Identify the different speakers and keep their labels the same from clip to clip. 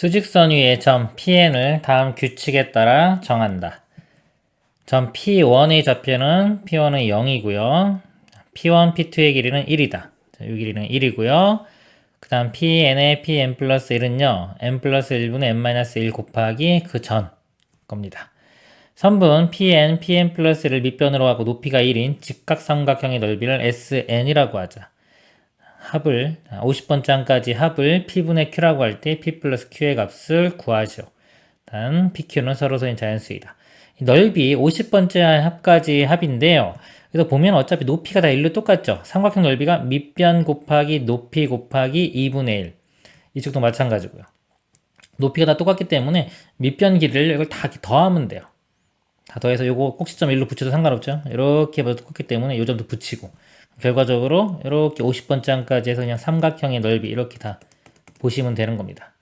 Speaker 1: 수직선 위의 점 Pn을 다음 규칙에 따라 정한다. 점 P1의 좌표는 P1은 0이고요. P1, P2의 길이는 1이다. 이 길이는 1이고요. 그 다음 Pn의 Pn 플러스 1은요. n 플러스 1분의 n-1 곱하기 그 전 겁니다. 선분 Pn, Pn 플러스 1을 밑변으로 하고 높이가 1인 직각삼각형의 넓이를 Sn이라고 하자. 합을 50번째 항까지 합을 P분의 Q라고 할 때 P 플러스 Q의 값을 구하죠. 단 PQ는 서로서인 자연수이다. 넓이 50번째 합까지 합인데요. 그래서 보면 어차피 높이가 다 1로 똑같죠. 삼각형 넓이가 밑변 곱하기 높이 곱하기 2분의 1. 이쪽도 마찬가지고요. 높이가 다 똑같기 때문에 밑변 길이를 이걸 다 더하면 돼요. 다 더해서 요거 꼭 시점 1로 붙여도 상관없죠. 이렇게 봐도 똑같기 때문에 요 점도 붙이고 결과적으로 이렇게 50번째 항까지 해서 그냥 삼각형의 넓이 이렇게 다 보시면 되는 겁니다.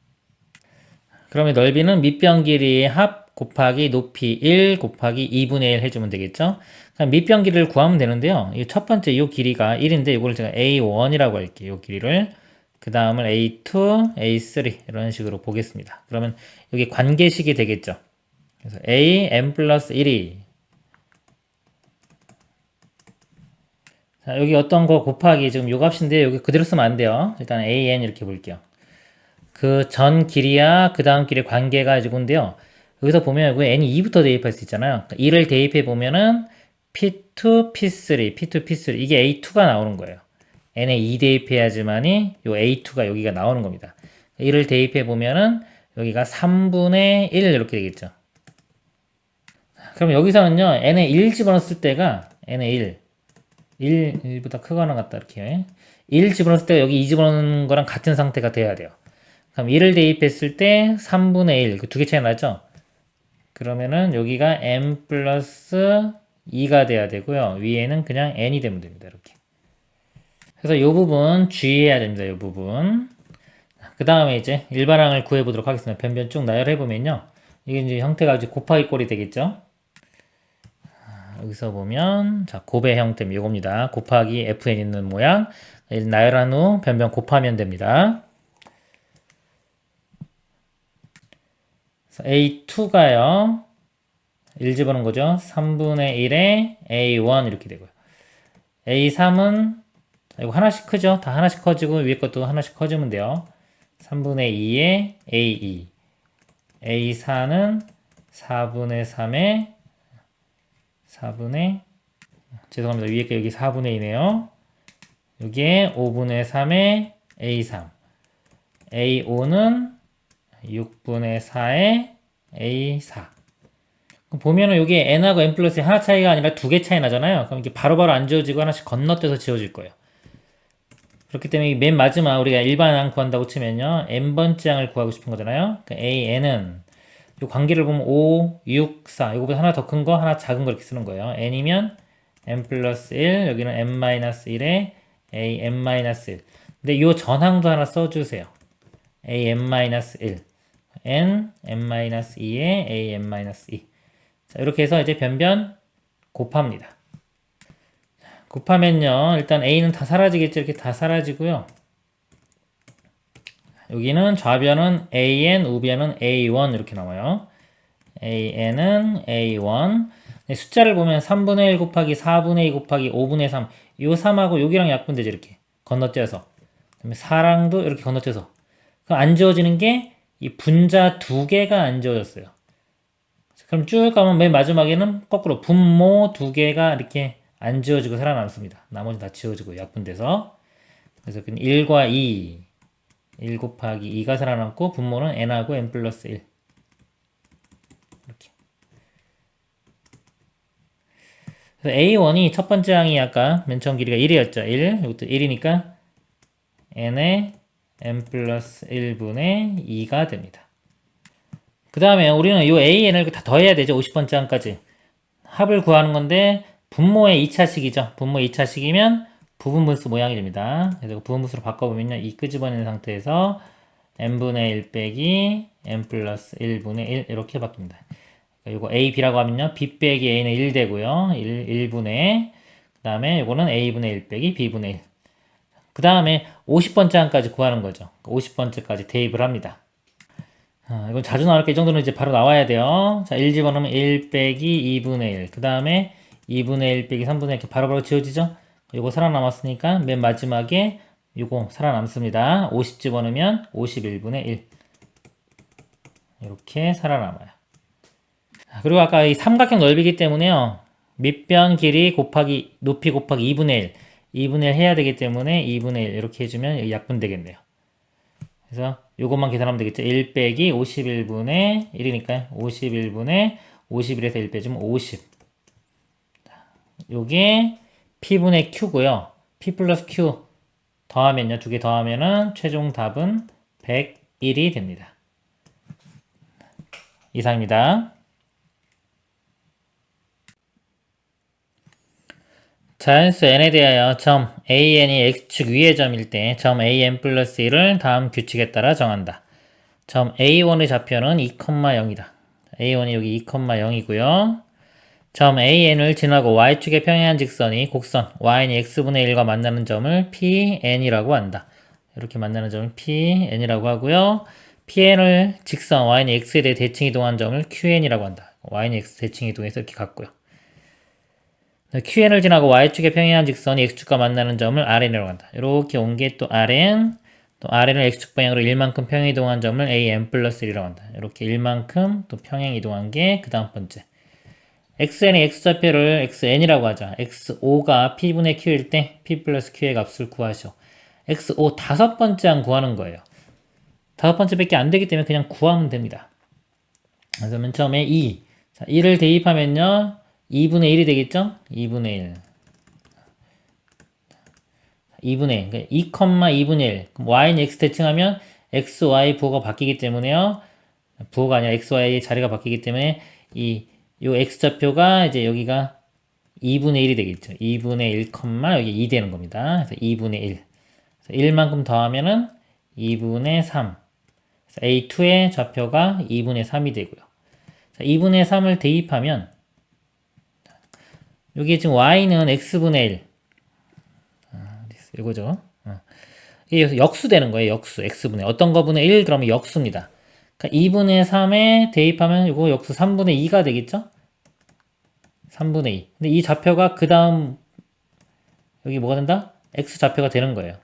Speaker 1: 그러면 넓이는 밑변 길이의 합 곱하기 높이 1 곱하기 2분의 1 해주면 되겠죠. 그럼 밑변 길이를 구하면 되는데요. 이 첫 번째 이 길이가 1인데 이걸 제가 A1이라고 할게요. 이 길이를. 그 다음을 A2, A3 이런 식으로 보겠습니다. 그러면 여기 관계식이 되겠죠. 그래서 A, n 플러스 1이 자, 여기 어떤 거 곱하기 지금 요 값인데 여기 그대로 쓰면 안 돼요. 일단 an 이렇게 볼게요. 그 전 길이야 그 다음 길이 관계가 이건데요. 여기서 보면 여기 n이 2부터 대입할 수 있잖아요. 그러니까 2를 대입해 보면은 p2, p3, p2, p3 이게 a2가 나오는 거예요. n에 2 대입해야지만이 요 a2가 여기가 나오는 겁니다. 1을 대입해 보면은 여기가 3분의 1 이렇게 되겠죠. 그럼 여기서는요 n에 1 집어넣었을 때가 n에 1보다 크거나 같다 이렇게 1 집어넣을 때 여기 2 집어넣는 거랑 같은 상태가 돼야 돼요. 그럼 1을 대입했을 때 3분의 1 그 두 개 차이 나죠? 그러면은 여기가 n 플러스 2가 돼야 되고요. 위에는 그냥 n이 되면 됩니다. 이렇게. 그래서 이 부분 주의해야 됩니다. 이 부분. 그 다음에 이제 일반항을 구해보도록 하겠습니다. 변변 쭉 나열해보면요. 이게 이제 형태가 이제 곱하기 꼴이 되겠죠? 여기서 보면 자 곱의 형태는 이겁니다. 곱하기 fn 있는 모양 나열한 후 변변 곱하면 됩니다. A2가요 1 집어넣은 거죠. 3분의 1에 A1 이렇게 되고요. A3은 이거 하나씩 크죠. 다 하나씩 커지고 위에 것도 하나씩 커지면 돼요. 3분의 2에 A2 A4는 4분의 3에 4분의 죄송합니다. 위에 게 여기 4분의 2네요. 여기에 5분의 3에 A3 A5는 6분의 4에 A4 보면은 여기 n하고 n 플러스 하나 차이가 아니라 두 개 차이 나잖아요. 그럼 이게 바로바로 안 지워지고 하나씩 건너뛰어서 지워질 거예요. 그렇기 때문에 맨 마지막 우리가 일반항 구한다고 치면요. n번째 항을 구하고 싶은 거잖아요. 그러니까 an은 이 관계를 보면 5, 6, 4 이거보다 하나 더 큰 거, 하나 작은 거 이렇게 쓰는 거예요. n이면 n 플러스 1, 여기는 n-1에 an-1 근데 이 전항도 하나 써주세요. an-1 n, n-2에 an-2 자, 이렇게 해서 이제 변변 곱합니다. 곱하면요. 일단 a는 다 사라지겠죠. 이렇게 다 사라지고요. 여기는 좌변은 an, 우변은 a1 이렇게 나와요. an은 a1 숫자를 보면 3분의 1 곱하기 4분의 2 곱하기 5분의 3 이 3하고 여기랑 약분되죠. 이렇게 건너뛰어서 그다음에 4랑도 이렇게 건너뛰어서 그럼 안 지워지는 게 이 분자 두 개가 안 지워졌어요. 그럼 쭉 가면 맨 마지막에는 거꾸로 분모 두 개가 이렇게 안 지워지고 살아남습니다. 나머지 다 지워지고 약분돼서 그래서 1과 2 1 곱하기 2가 살아남고 분모는 n하고 n 플러스 1 이렇게 그래서 A1이 첫 번째 항이 아까 맨 처음 길이가 1이었죠. 1 이것도 1이니까 n에 n 플러스 1분의 2가 됩니다. 그 다음에 우리는 이 AN을 다 더해야 되죠. 50번째 항까지. 합을 구하는 건데 분모의 2차식이죠. 분모 2차식이면 부분분수 모양이 됩니다. 그래서 부분분수로 바꿔보면요. 이 끄집어내는 상태에서 n분의 1 빼기 n 플러스 1분의 1 이렇게 바뀝니다. 이거 a, b라고 하면요. b 빼기 a는 1 되고요. 1분의 그 다음에 이거는 a분의 1 빼기 b분의 1 그 다음에 50번째 항까지 구하는 거죠. 50번째까지 대입을 합니다. 이건 자주 나올게. 이 정도는 이제 바로 나와야 돼요. 자, 1 집어넣으면 1 빼기 2분의 1. 그 다음에 2분의 1 빼기 3분의 1 이렇게 바로바로 지워지죠? 요거 살아남았으니까 맨 마지막에 요거 살아남습니다. 50 집어넣으면 51분의 1. 이렇게 살아남아요. 그리고 아까 이 삼각형 넓이기 때문에요. 밑변 길이 곱하기 높이 곱하기 2분의 1. 2분의 1 해야 되기 때문에 2분의 1 이렇게 해주면 여기 약분 되겠네요. 그래서 요것만 계산하면 되겠죠. 1 빼기 51분의 1이니까요. 51분의 51에서 1 빼주면 50. 요게 P분의 Q고요. P 플러스 Q 더하면요. 두 개 더하면은 최종 답은 101이 됩니다. 이상입니다. 자연수 n에 대하여 점 an이 x축 위의 점일 때 점 an 플러스 1을 다음 규칙에 따라 정한다. 점 a1의 좌표는 2,0이다. a1이 여기 2,0이고요. 점 an을 지나고 y축의 평행한 직선이 곡선 y는 x분의 1과 만나는 점을 pn이라고 한다. 이렇게 만나는 점을 pn이라고 하고요. pn을 직선 y는 x에 대해 대칭 이동한 점을 qn이라고 한다. y는 x 대칭 이동해서 이렇게 갔고요. QN을 지나고 Y축의 평행한 직선이 X축과 만나는 점을 RN이라고 한다. 이렇게 온 게 또 RN, 또 RN을 X축 방향으로 1만큼 평행 이동한 점을 AN 플러스 1이라고 한다. 이렇게 1만큼 또 평행 이동한 게 그 다음 번째. XN의 X좌표를 XN이라고 하자. X5가 P분의 Q일 때 P 플러스 Q의 값을 구하시오. X5 다섯 번째 한 구하는 거예요. 다섯 번째 밖에 안 되기 때문에 그냥 구하면 됩니다. 그래서 맨 처음에 2. 자, 1을 대입하면요. 2분의 1이 되겠죠? 2분의 1. 2분의 1. 그러니까 2,2분의 1. 그럼 y는 x 대칭하면 x, y 부호가 바뀌기 때문에요. 부호가 아니라 x, y의 자리가 바뀌기 때문에 요 x좌표가 이제 여기가 2분의 1이 되겠죠. 2분의 1, 여기 2 되는 겁니다. 그래서 2분의 1. 그래서 1만큼 더하면은 2분의 3. 그래서 A2의 좌표가 2분의 3이 되고요. 2분의 3을 대입하면 여기 지금 y는 x분의 1. 이거죠. 이게 역수되는 거예요. 역수. x분의 어떤 거분의 1 그러면 역수입니다. 그러니까 2분의 3에 대입하면 이거 역수 3분의 2가 되겠죠? 3분의 2. 근데 이 좌표가 그 다음 여기 뭐가 된다? x 좌표가 되는 거예요.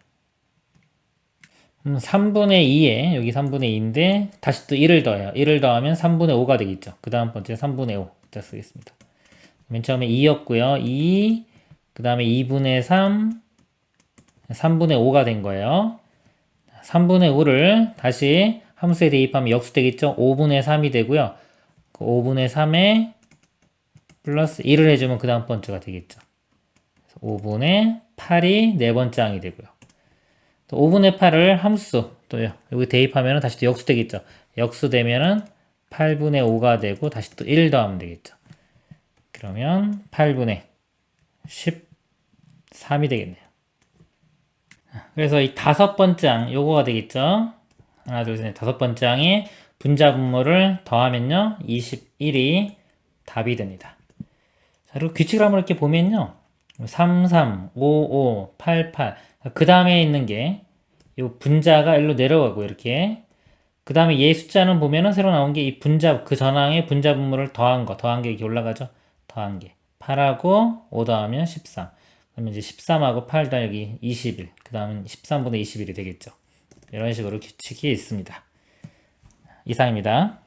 Speaker 1: 3분의 2에 여기 3분의 2인데 다시 또 1을 더해요. 1을 더하면 3분의 5가 되겠죠. 그 다음 번째 3분의 5. 자 쓰겠습니다. 맨 처음에 2였고요. 2, 그 다음에 2분의 3, 3분의 5가 된 거예요. 3분의 5를 다시 함수에 대입하면 역수 되겠죠? 5분의 3이 되고요. 그 5분의 3에 플러스 1을 해주면 그 다음 번째가 되겠죠. 5분의 8이 네 번째 항이 되고요. 또 5분의 8을 함수, 또요. 여기 대입하면 다시 또 역수 되겠죠. 역수 되면은 8분의 5가 되고 다시 또 1 더하면 되겠죠. 그러면 8분의 13이 되겠네요. 그래서 이 다섯 번째 항, 요거가 되겠죠. 하나, 둘, 셋, 다섯 번째 항에 분자 분모를 더하면요. 21이 답이 됩니다. 자, 그리고 규칙을 한번 이렇게 보면요. 3, 3, 5, 5, 8, 8. 그 다음에 있는 게, 요 분자가 일로 내려가고, 이렇게. 그 다음에 얘 숫자는 보면은 새로 나온 게 이 분자, 그 전항의 분자 분모를 더한 게 이렇게 올라가죠. 더한 게 8하고 5 더하면 13. 그러면 이제 13하고 8 더하기 21. 그 다음은 13분의 21이 되겠죠. 이런 식으로 규칙이 있습니다. 이상입니다.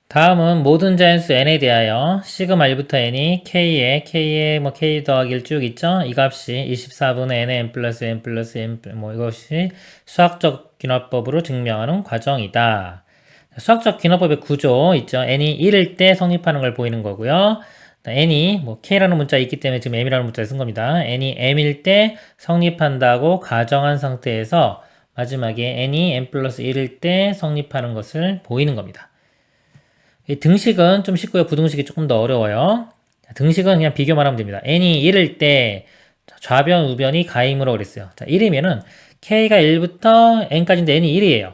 Speaker 1: 다음은 모든 자연수 n에 대하여 시그마 1부터 n이 k에 뭐 k 더하기 1 쭉 있죠? 이 값이 24분의 n의 n 플러스 n 플러스 n 뭐 이것이 수학적 귀납법으로 증명하는 과정이다. 수학적 귀납법의 구조 있죠? n이 1일 때 성립하는 걸 보이는 거고요. n이 뭐 k라는 문자 있기 때문에 지금 m이라는 문자를 쓴 겁니다. n이 m일 때 성립한다고 가정한 상태에서 마지막에 n이 n 플러스 1일 때 성립하는 것을 보이는 겁니다. 이 등식은 좀 쉽고요. 부등식이 조금 더 어려워요. 등식은 그냥 비교만 하면 됩니다. n이 1일 때 좌변, 우변이 가임으로 그랬어요. 자, 1이면은 k가 1부터 n까지인데 n이 1이에요.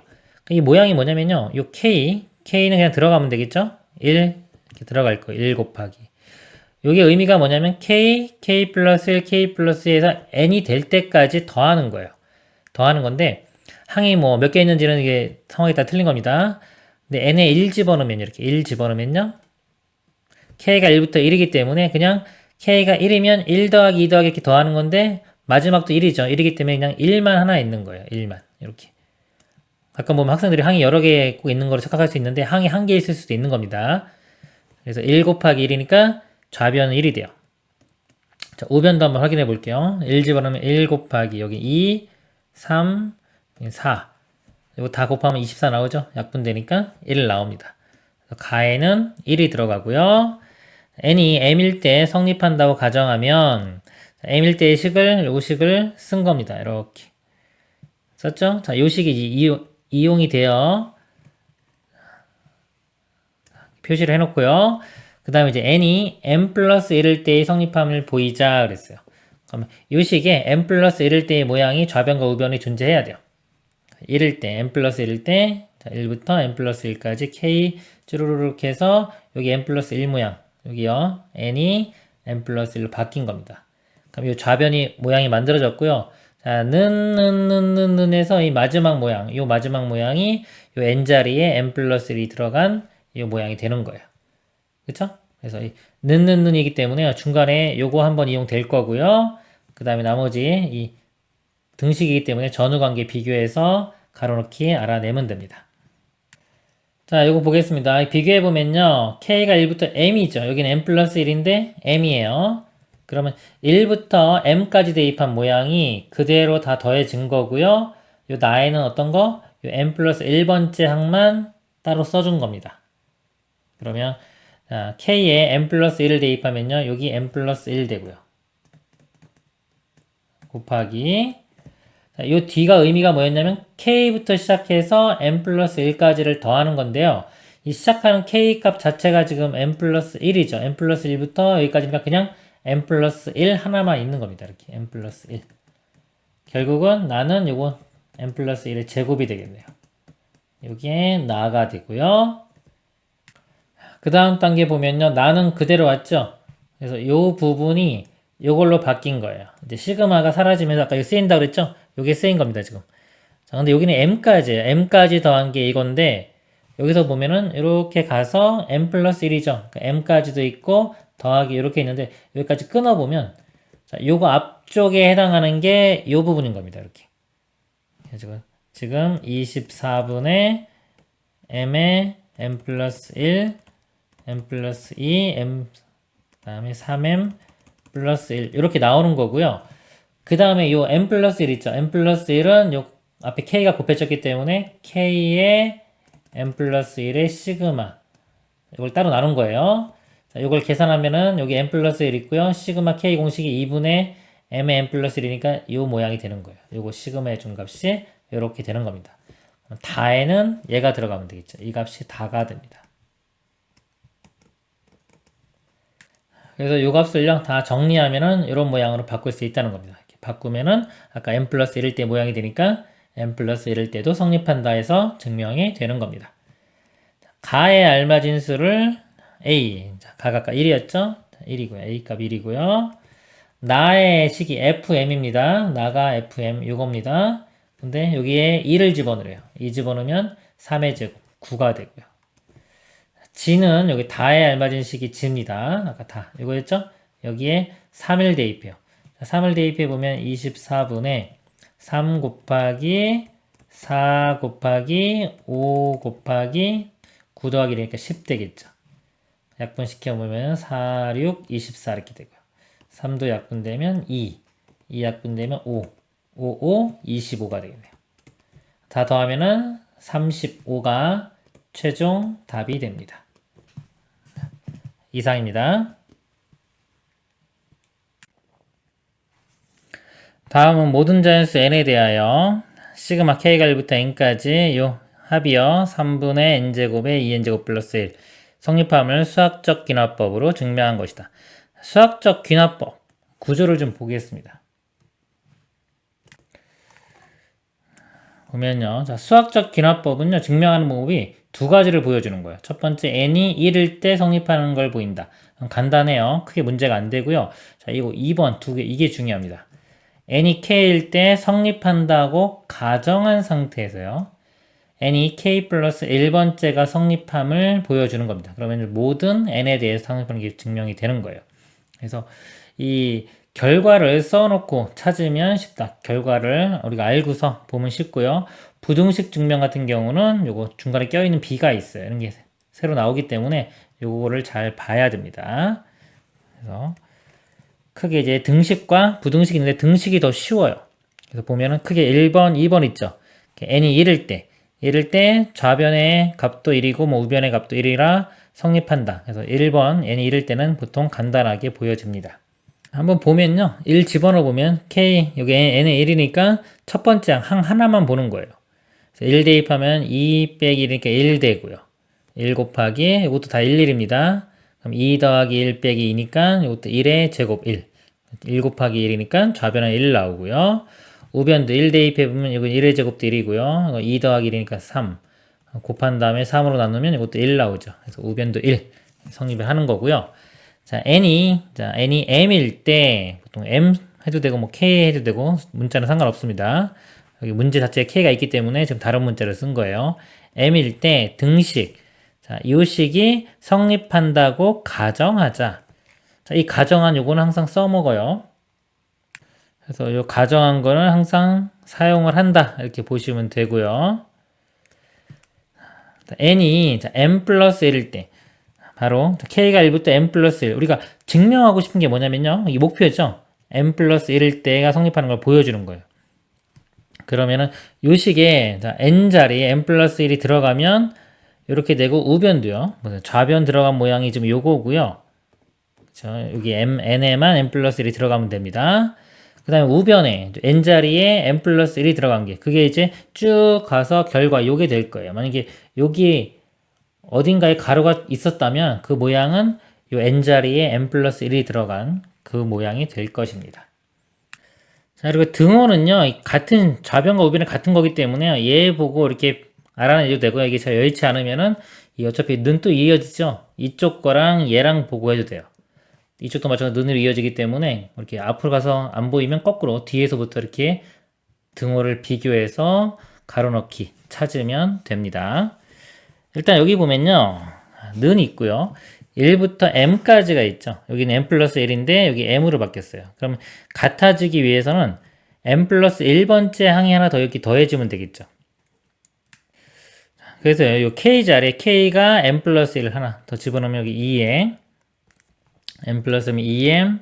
Speaker 1: 이 모양이 뭐냐면요. 요 k는 그냥 들어가면 되겠죠? 1 이렇게 들어갈 거예요. 1 곱하기. 요게 의미가 뭐냐면 k 플러스 1, k 플러스 1에서 n이 될 때까지 더하는 거예요. 더하는 건데 항이 뭐 몇 개 있는지는 이게 상황에 따라 틀린 겁니다. 근데 n에 1 집어넣으면 이렇게 1 집어넣으면요. k가 1부터 1이기 때문에 그냥 k가 1이면 1 더하기 2 더하기 이렇게 더하는 건데 마지막도 1이죠. 1이기 때문에 그냥 1만 하나 있는 거예요. 1만. 이렇게. 가끔 보면 학생들이 항이 여러 개 꼭 있는 거로 착각할 수 있는데 항이 한 개 있을 수도 있는 겁니다. 그래서 1 곱하기 1이니까 좌변은 1이 돼요. 자, 우변도 한번 확인해 볼게요. 1 집어넣으면 1 곱하기 여기 2, 3, 4. 이거 다 곱하면 24 나오죠? 약분되니까 1 나옵니다. 가에는 1이 들어가고요. n이 m일 때 성립한다고 가정하면 m일 때의 식을 요 식을 쓴 겁니다. 이렇게 썼죠? 자, 요 식이 이용이 돼요. 표시를 해놓고요. 그 다음에 이제 n이 m 플러스 1일 때의 성립함을 보이자 그랬어요. 그러면 요 식에 m 플러스 1일 때의 모양이 좌변과 우변이 존재해야 돼요. 1일 때, m 플러스 1일 때, 자, 1부터 m 플러스 1까지 k 쭈루루룩 해서 여기 m 플러스 1 모양, 여기요. n이 m 플러스 1로 바뀐 겁니다. 그럼 이 좌변이 모양이 만들어졌고요. 자, 해서 이 마지막 모양, 이 마지막 모양이 이 n자리에 m 플러스 1이 들어간 이 모양이 되는 거예요. 그쵸? 그래서 이 이기 때문에 중간에 요거 한번 이용될 거고요. 그 다음에 나머지 이 등식이기 때문에 전후관계 비교해서 가로넣기 알아내면 됩니다. 자, 요거 보겠습니다. 비교해보면요. k가 1부터 m이죠. 여기는 m 플러스 1인데 m이에요. 그러면 1부터 m까지 대입한 모양이 그대로 다 더해진 거고요. 요 나에는 어떤 거? 요 m 플러스 1번째 항만 따로 써준 겁니다. 그러면 k에 m 플러스 1을 대입하면요. 여기 m 플러스 1 되고요. 곱하기 이 뒤가 의미가 뭐였냐면 k부터 시작해서 m 플러스 1까지를 더하는 건데요. 이 시작하는 k 값 자체가 지금 m 플러스 1이죠. m 플러스 1부터 여기까지니까 그냥 m 플러스 1 하나만 있는 겁니다. 이렇게 m 플러스 1. 결국은 나는 요거 m 플러스 1의 제곱이 되겠네요. 여기에 나가 되고요. 그 다음 단계 보면요. 나는 그대로 왔죠. 그래서 요 부분이 요걸로 바뀐 거예요. 이제 시그마가 사라지면서 아까 이거 쓰인다 그랬죠? 요게 쓰인 겁니다, 지금. 자, 근데 여기는 m까지예요. m까지 더한 게 이건데 여기서 보면은 이렇게 가서 m 플러스 1이죠. 그러니까 m까지도 있고 더하기 이렇게 있는데 여기까지 끊어보면 자, 요거 앞쪽에 해당하는 게 요 부분인 겁니다. 이렇게. 지금 24분의 m에 m 플러스 1, m 플러스 2, m 다음에 3m 플러스 1 이렇게 나오는 거고요. 그 다음에 요 m 플러스 1 있죠. m 플러스 1은 요 앞에 k가 곱해졌기 때문에 k의 m 플러스 1의 시그마 이걸 따로 나눈 거예요. 자, 이걸 계산하면은 여기 m 플러스 1 있고요. 시그마 k 공식이 2분의 m의 m 플러스 1이니까 이 모양이 되는 거예요. 요거 시그마의 중값이 이렇게 되는 겁니다. 다에는 얘가 들어가면 되겠죠. 이 값이 다가 됩니다. 그래서 이 값을요 다 정리하면은 이런 모양으로 바꿀 수 있다는 겁니다. 이렇게 바꾸면은 아까 m 플러스 1일 때 모양이 되니까 m 플러스 1일 때도 성립한다 해서 증명이 되는 겁니다. 가에 알맞은 수를 a, 자, 가가 아까 1이었죠? 1이고요. a 값 1이고요. 나의 식이 fm입니다. 나가 fm 이겁니다. 근데 여기에 2를 집어넣어요. 2 집어넣으면 3의 제곱 9가 되고요. 지는 여기 다에 알맞은 식이 지입니다. 아까 다 이거였죠? 여기에 3을 대입해요. 3을 대입해 보면 24분의 3 곱하기 4 곱하기 5 곱하기 9 더하기 되니까 10 되겠죠. 약분시켜 보면 4, 6, 24 이렇게 되고요. 3도 약분되면 2, 2 약분되면 5, 5, 5, 25가 되겠네요. 다 더하면은 35가 최종 답이 됩니다. 이상입니다. 다음은 모든 자연수 n에 대하여 시그마 k가 1부터 n까지 요 합이요 3분의 n제곱에 2n제곱 플러스 1 성립함을 수학적 귀납법으로 증명한 것이다. 수학적 귀납법 구조를 좀 보겠습니다. 보면요. 자, 수학적 귀납법은요. 증명하는 방법이 두 가지를 보여주는 거예요. 첫 번째 n이 1일 때 성립하는 걸 보인다. 간단해요. 크게 문제가 안 되고요. 자, 이거 2번 두 개 이게 중요합니다. n이 k일 때 성립한다고 가정한 상태에서요. n이 k 플러스 1번째가 성립함을 보여주는 겁니다. 그러면 모든 n에 대해서 성립하는 게 증명이 되는 거예요. 그래서 이 결과를 써놓고 찾으면 쉽다. 결과를 우리가 알고서 보면 쉽고요. 부등식 증명 같은 경우는 요거 중간에 껴있는 b가 있어요. 이런 게 새로 나오기 때문에 요거를 잘 봐야 됩니다. 그래서 크게 이제 등식과 부등식이 있는데 등식이 더 쉬워요. 그래서 보면은 크게 1번, 2번 있죠. n이 1일 때 좌변의 값도 1이고 뭐 우변의 값도 1이라 성립한다. 그래서 1번 n이 1일 때는 보통 간단하게 보여집니다. 한번 보면요. 1 집어넣어 보면 k 여기 n의 1이니까 첫 번째 항 하나만 보는 거예요. 1 대입하면 2 빼기 1이니까 1 되고요. 1 곱하기 이것도 다 11입니다. 그럼 2 더하기 1 빼기 2니까 이것도 1의 제곱 1. 1 곱하기 1이니까 좌변은 1 나오고요. 우변도 1 대입해보면 이건 1의 제곱도 1이고요. 2 더하기 1이니까 3. 곱한 다음에 3으로 나누면 이것도 1 나오죠. 그래서 우변도 1 성립을 하는 거고요. 자, n이 m일 때 보통 m 해도 되고 뭐 k 해도 되고 문자는 상관없습니다. 여기 문제 자체에 k가 있기 때문에 지금 다른 문자를 쓴 거예요. m일 때 등식. 자, 이 식이 성립한다고 가정하자. 자, 이 가정한 요거는 항상 써먹어요. 그래서 이 가정한 거는 항상 사용을 한다. 이렇게 보시면 되고요. n이 m 플러스 1일 때 바로 k가 1부터 m 플러스 1 우리가 증명하고 싶은 게 뭐냐면요. 이 목표죠. m 플러스 1일 때가 성립하는 걸 보여주는 거예요. 그러면은 요 식에 n자리에 m 플러스 1이 들어가면 이렇게 되고 우변도요. 좌변 들어간 모양이 지금 요거고요. 그렇죠? 여기 n에만 m 플러스 1이 들어가면 됩니다. 그 다음에 우변에 n자리에 m 플러스 1이 들어간 게 그게 이제 쭉 가서 결과 요게 될 거예요. 만약에 여기 어딘가에 가로가 있었다면 그 모양은 요 n자리에 m 플러스 1이 들어간 그 모양이 될 것입니다. 자, 그리고 등호는요, 같은, 좌변과 우변이 같은 거기 때문에 얘 보고 이렇게 알아내도 되고요. 이게 잘 여의치 않으면은, 어차피 는 또 이어지죠? 이쪽 거랑 얘랑 보고 해도 돼요. 이쪽도 마찬가지로 는으로 이어지기 때문에, 이렇게 앞으로 가서 안 보이면 거꾸로 뒤에서부터 이렇게 등호를 비교해서 가로넣기 찾으면 됩니다. 일단 여기 보면요, 는 있고요. 1부터 m까지가 있죠. 여기는 m 플러스 1인데 여기 m으로 바뀌었어요. 그럼 같아지기 위해서는 m 플러스 1번째 항이 하나 더 이렇게 더해주면 되겠죠. 그래서 이 k 자리에 k가 m 플러스 1 하나 더 집어넣으면 여기 2에 m 플러스 2m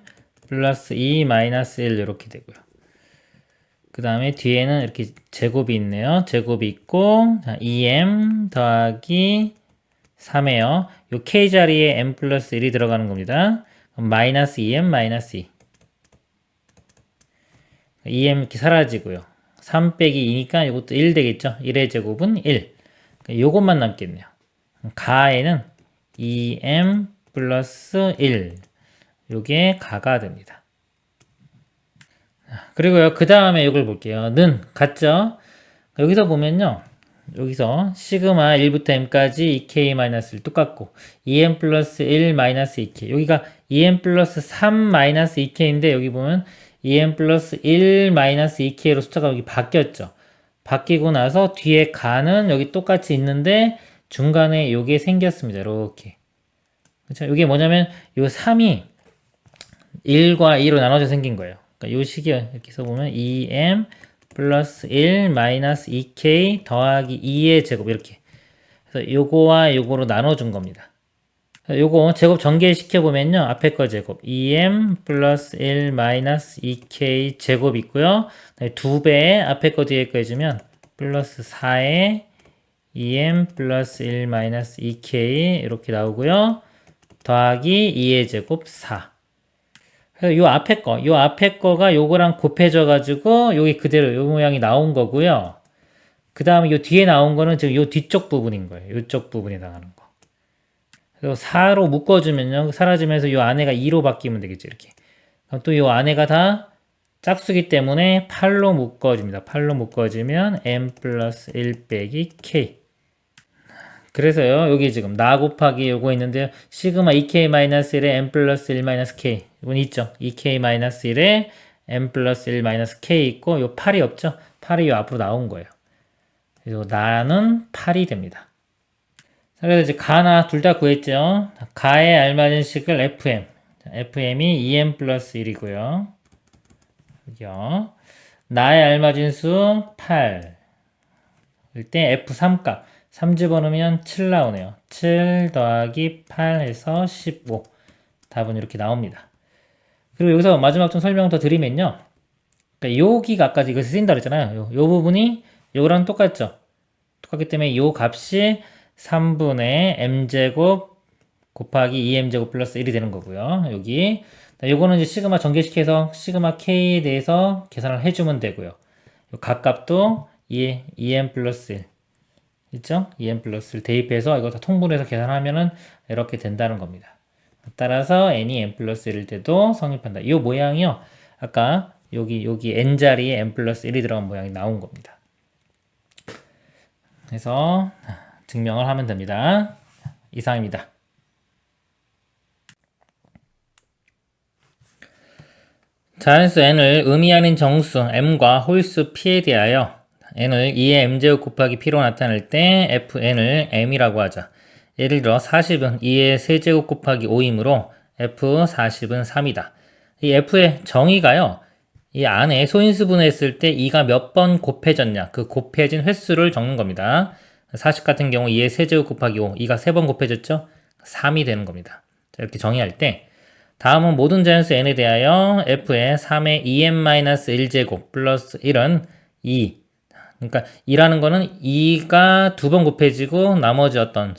Speaker 1: 플러스 2 마이너스 1 이렇게 되고요. 그 다음에 뒤에는 이렇게 제곱이 있네요. 제곱이 있고 2m 더하기 3에요. 요 k 자리에 m 플러스 1이 들어가는 겁니다. 그럼 마이너스 2m 마이너스 2. 2m 이렇게 사라지고요. 3 빼기 2니까 이것도 1 되겠죠. 1의 제곱은 1. 요것만 남겠네요. 가에는 2m 플러스 1. 요게 가가 됩니다. 그리고요. 그 다음에 이걸 볼게요. 는 같죠? 여기서 보면요. 여기서 시그마 1부터 m까지 2k-1 똑같고 2m 플러스 1 마이너스 2k 여기가 2m 플러스 3 마이너스 2k인데 여기 보면 2m 플러스 1 마이너스 2k로 숫자가 여기 바뀌었죠. 바뀌고 나서 뒤에 가는 여기 똑같이 있는데 중간에 요게 생겼습니다. 이렇게 그렇죠? 이게 뭐냐면 요 3이 1과 2로 나눠져 생긴 거예요. 그러니까 요 식이 이렇게 써보면 2m 플러스 1 마이너스 2k 더하기 2의 제곱 이렇게 그래서 요거와 요거로 나눠준 겁니다. 요거 제곱 전개시켜 보면요 앞에 거 제곱 2m 플러스 1 마이너스 2k 제곱 있고요 2배에 앞에 거 뒤에 거 해주면 플러스 4에 2m 플러스 1 마이너스 2k 이렇게 나오고요 더하기 2의 제곱 4 그래서 요 앞에 거가 요거랑 곱해져 가지고 여기 그대로 요 모양이 나온 거고요. 그 다음에 요 뒤에 나온 거는 지금 요 뒤쪽 부분인 거예요. 요쪽 부분에 나가는 거. 그래서 4로 묶어주면요. 사라지면서 요 안에가 2로 바뀌면 되겠죠. 이렇게. 그럼 또 요 안에가 다 짝수기 때문에 8로 묶어집니다. 8로 묶어지면 m 플러스 1 빼기 k. 그래서요, 여기 지금 나 곱하기 요거 있는데요. 시그마 2k-1에 m 플러스 1 마이너스 k. 이건 있죠. 2k-1에 n 플러스 1 마이너스 k 있고 요 8이 없죠? 8이 요 앞으로 나온 거예요. 그래서 나는 8이 됩니다. 자, 그래서 이제 가나 둘 다 구했죠? 가에 알맞은 식을 fm. fm이 2n 플러스 1이고요. 여기요. 나에 알맞은 수 8. 때 f3값. 3 집어넣으면 7 나오네요. 7 더하기 8 해서 15. 답은 이렇게 나옵니다. 그리고 여기서 마지막 좀 설명 더 드리면요. 그러니까 여기가 아까 이거 쓰인다 그랬잖아요. 요 부분이 요거랑 똑같죠. 똑같기 때문에 요 값이 3분의 m제곱 곱하기 2m제곱 플러스 1이 되는 거고요. 여기 요거는 이제 시그마 전개시켜서 시그마 k에 대해서 계산을 해주면 되고요. 요 각값도 2m 플러스 1 있죠? 2n 플러스 1 대입해서 이거 다 통분해서 계산하면은 이렇게 된다는 겁니다. 따라서 n이 n 플러스 1일 때도 성립한다. 이 모양이요. 아까 여기 n자리에 n 플러스 1이 들어간 모양이 나온 겁니다. 그래서 증명을 하면 됩니다. 이상입니다. 자연수 n을 의미하는 정수 m과 홀수 p에 대하여 n을 2의 m제곱 곱하기 p로 나타낼 때 fn을 m이라고 하자. 예를 들어 40은 2의 세제곱 곱하기 5이므로 f40은 3이다. 이 f의 정의가요. 이 안에 소인수분해 했을 때 2가 몇 번 곱해졌냐 그 곱해진 횟수를 적는 겁니다. 40 같은 경우 2의 세제곱 곱하기 5 2가 3번 곱해졌죠? 3이 되는 겁니다. 자, 이렇게 정의할 때 다음은 모든 자연수 n에 대하여 f의 3의 2n-1제곱 플러스 1은 2. 그러니까 2라는 거는 2가 두 번 곱해지고 나머지 어떤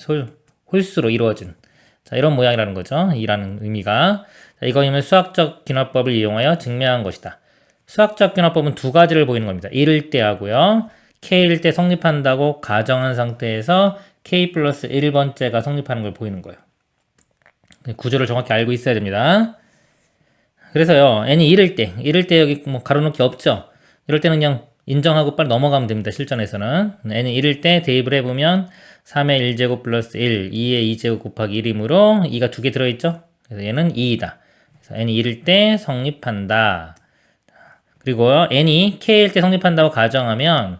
Speaker 1: 홀수로 이루어진 자, 이런 모양이라는 거죠. 2라는 의미가. 자, 이거이면 수학적 기납법을 이용하여 증명한 것이다. 수학적 기납법은 두 가지를 보이는 겁니다. 1일 때 하고요. k일 때 성립한다고 가정한 상태에서 k 플러스 1번째가 성립하는 걸 보이는 거예요. 구조를 정확히 알고 있어야 됩니다. 그래서요, n이 1일 때 여기 뭐 가로놓기 없죠? 이럴 때는 그냥 인정하고 빨리 넘어가면 됩니다. 실전에서는. n이 1일 때 대입을 해보면 3의 1제곱 플러스 1, 2의 2제곱 곱하기 1이므로 2가 두 개 들어있죠? 그래서 얘는 2이다. 그래서 n이 1일 때 성립한다. 그리고 n이 k일 때 성립한다고 가정하면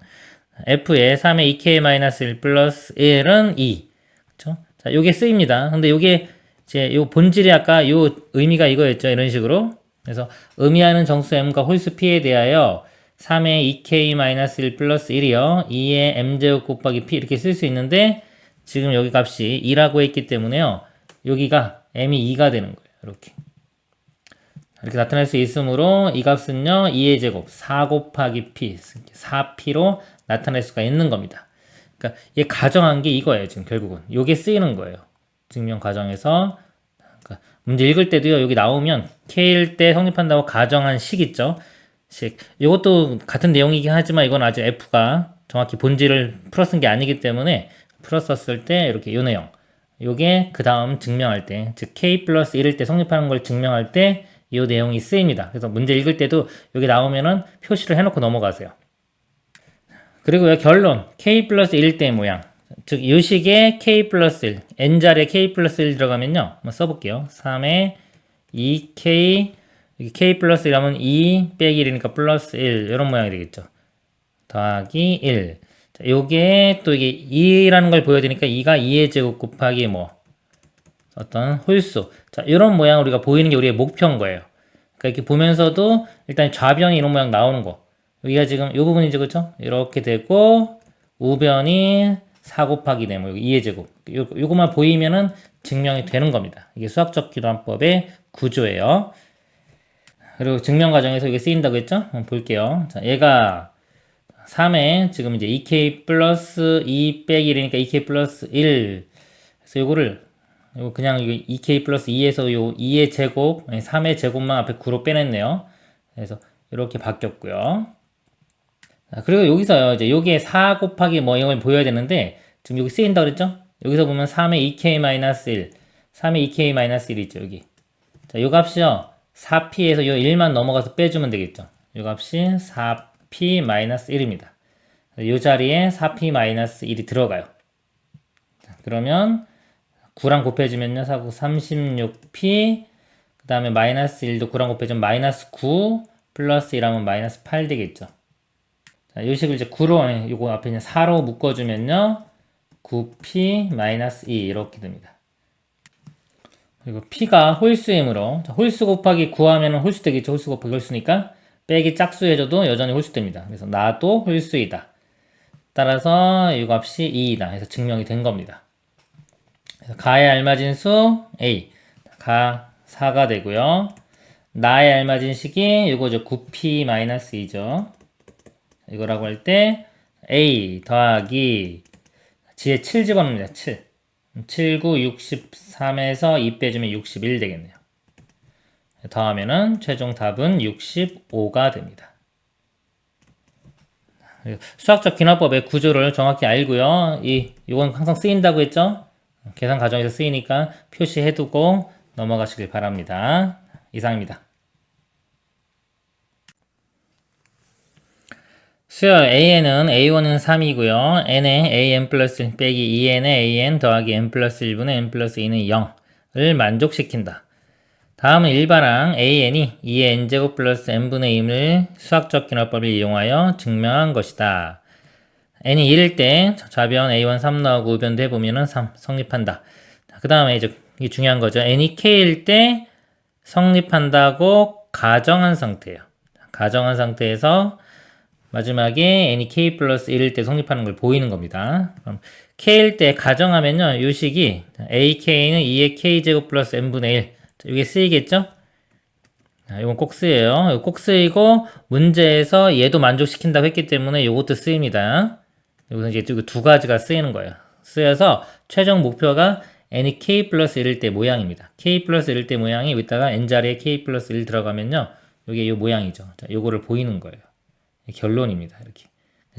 Speaker 1: f의 3의 2k-1 플러스 1은 2. 그쵸? 자, 요게 쓰입니다. 근데 요게 이제 요 본질이 아까 요 의미가 이거였죠. 이런 식으로. 그래서 의미하는 정수 m과 홀수 p에 대하여 3의 2k-1 플러스 1이요. 2의 m제곱 곱하기 p 이렇게 쓸 수 있는데 지금 여기 값이 2라고 했기 때문에요. 여기가 m이 2가 되는 거예요. 이렇게. 이렇게 나타낼 수 있으므로 이 값은요. 2의 제곱 4 곱하기 p 4p로 나타낼 수가 있는 겁니다. 그러니까 얘 가정한 게 이거예요. 지금 결국은. 요게 쓰이는 거예요. 증명 과정에서 그러니까 문제 읽을 때도요. 여기 나오면 k일 때 성립한다고 가정한 식 있죠. 식. 이것도 같은 내용이긴 하지만 이건 아직 f가 정확히 본질을 풀어쓴 게 아니기 때문에 풀었었을 때 이렇게 요 내용. 요게 그 다음 증명할 때, 즉 k 플러스 1일 때 성립하는 걸 증명할 때 이 내용이 쓰입니다. 그래서 문제 읽을 때도 여기 나오면은 표시를 해놓고 넘어가세요. 그리고요, 결론. k 플러스 1일 때의 모양. 즉, 이 식에 k 플러스 1, n자리에 k 플러스 1 들어가면요. 한번 써볼게요. 3에 2k, k 플러스 1 하면 2 빼기 1이니까 플러스 1. 이런 모양이 되겠죠. 더하기 1. 자, 요게 또 이게 2라는 걸 보여드리니까 2가 2의 제곱 곱하기 뭐, 어떤 홀수. 자, 이런 모양 우리가 보이는 게 우리의 목표인 거예요. 그러니까 이렇게 보면서도 일단 좌변이 이런 모양 나오는 거. 여기가 지금 이 부분이죠, 그렇죠? 이렇게 되고 우변이 4 곱하기 네, 뭐 여기 2의 제곱. 요것만 보이면은 증명이 되는 겁니다. 이게 수학적 기반법의 구조예요. 그리고 증명 과정에서 이게 쓰인다고 했죠? 한번 볼게요. 자, 얘가 3에 지금 이제 2k 플러스 2 빼기 1이니까 2k 플러스 1. 그래서 요거를 이거 그냥 이거 2k 플러스 2에서 요 2의 제곱, 3의 제곱만 앞에 9로 빼냈네요. 그래서 이렇게 바뀌었고요. 그리고 여기서요, 이제 여기에 4 곱하기 뭐 이걸 보여야 되는데, 지금 여기 쓰인다 그랬죠? 여기서 보면 3의 2k-1, 3의 2k-1 있죠, 여기. 자, 요 값이요, 4p에서 요 1만 넘어가서 빼주면 되겠죠. 요 값이 4p-1입니다. 요 자리에 4p-1이 들어가요. 자, 그러면 9랑 곱해주면요, 4, 9, 36p, 그 다음에 마이너스 1도 9랑 곱해주면 마이너스 9, 플러스 1하면 마이너스 8 되겠죠. 자, 이 식을 이제 9로, 요거 앞에 있는 4로 묶어주면요. 9p 마이너스 2 이렇게 됩니다. 그리고 p가 홀수이므로, 자, 홀수 곱하기 9하면 홀수 되겠죠. 홀수 곱하기 홀수니까 빼기 짝수 해줘도 여전히 홀수 됩니다. 그래서 나도 홀수이다. 따라서 이 값이 2이다. 해서 증명이 된 겁니다. 그래서 가에 알맞은 수 a, 가 4가 되고요. 나에 알맞은 식이 이거죠. 9p-2죠. 이거라고 할 때 a 더하기 지에 7 집어넣습니다. 7. 7, 9, 63에서 2 빼주면 61 되겠네요. 더하면은 최종 답은 65가 됩니다. 수학적 귀납법의 구조를 정확히 알고요. 이건 항상 쓰인다고 했죠? 계산 과정에서 쓰이니까 표시해두고 넘어가시길 바랍니다. 이상입니다. 수열 AN은 A1은 3이고요. N에 AN 플러스 빼기 2N에 AN 더하기 N 플러스 1분의 N 플러스 2는 0을 만족시킨다. 다음은 일반항 AN이 2의 N제곱 플러스 N분의 2을 수학적 귀납법을 이용하여 증명한 것이다. N이 1일 때 좌변 A1 3 나오고 우변도 해보면은 3 성립한다. 그 다음에 이제 이게 중요한 거죠. N이 K일 때 성립한다고 가정한 상태예요. 가정한 상태에서 마지막에 n이 k 플러스 1일 때 성립하는 걸 보이는 겁니다. 그럼 k일 때 가정하면요. 이 식이 ak는 2의 k제곱 플러스 n분의 1. 이게 쓰이겠죠? 이건 꼭 쓰여요. 이거 꼭 쓰이고 문제에서 얘도 만족시킨다고 했기 때문에 이것도 쓰입니다. 여기서 이제 두 가지가 쓰이는 거예요. 쓰여서 최종 목표가 n이 k 플러스 1일 때 모양입니다. k 플러스 1일 때 모양이 여기다가 n자리에 k 플러스 1 들어가면요. 이게 이 모양이죠. 자, 요거를 보이는 거예요. 결론입니다. 이렇게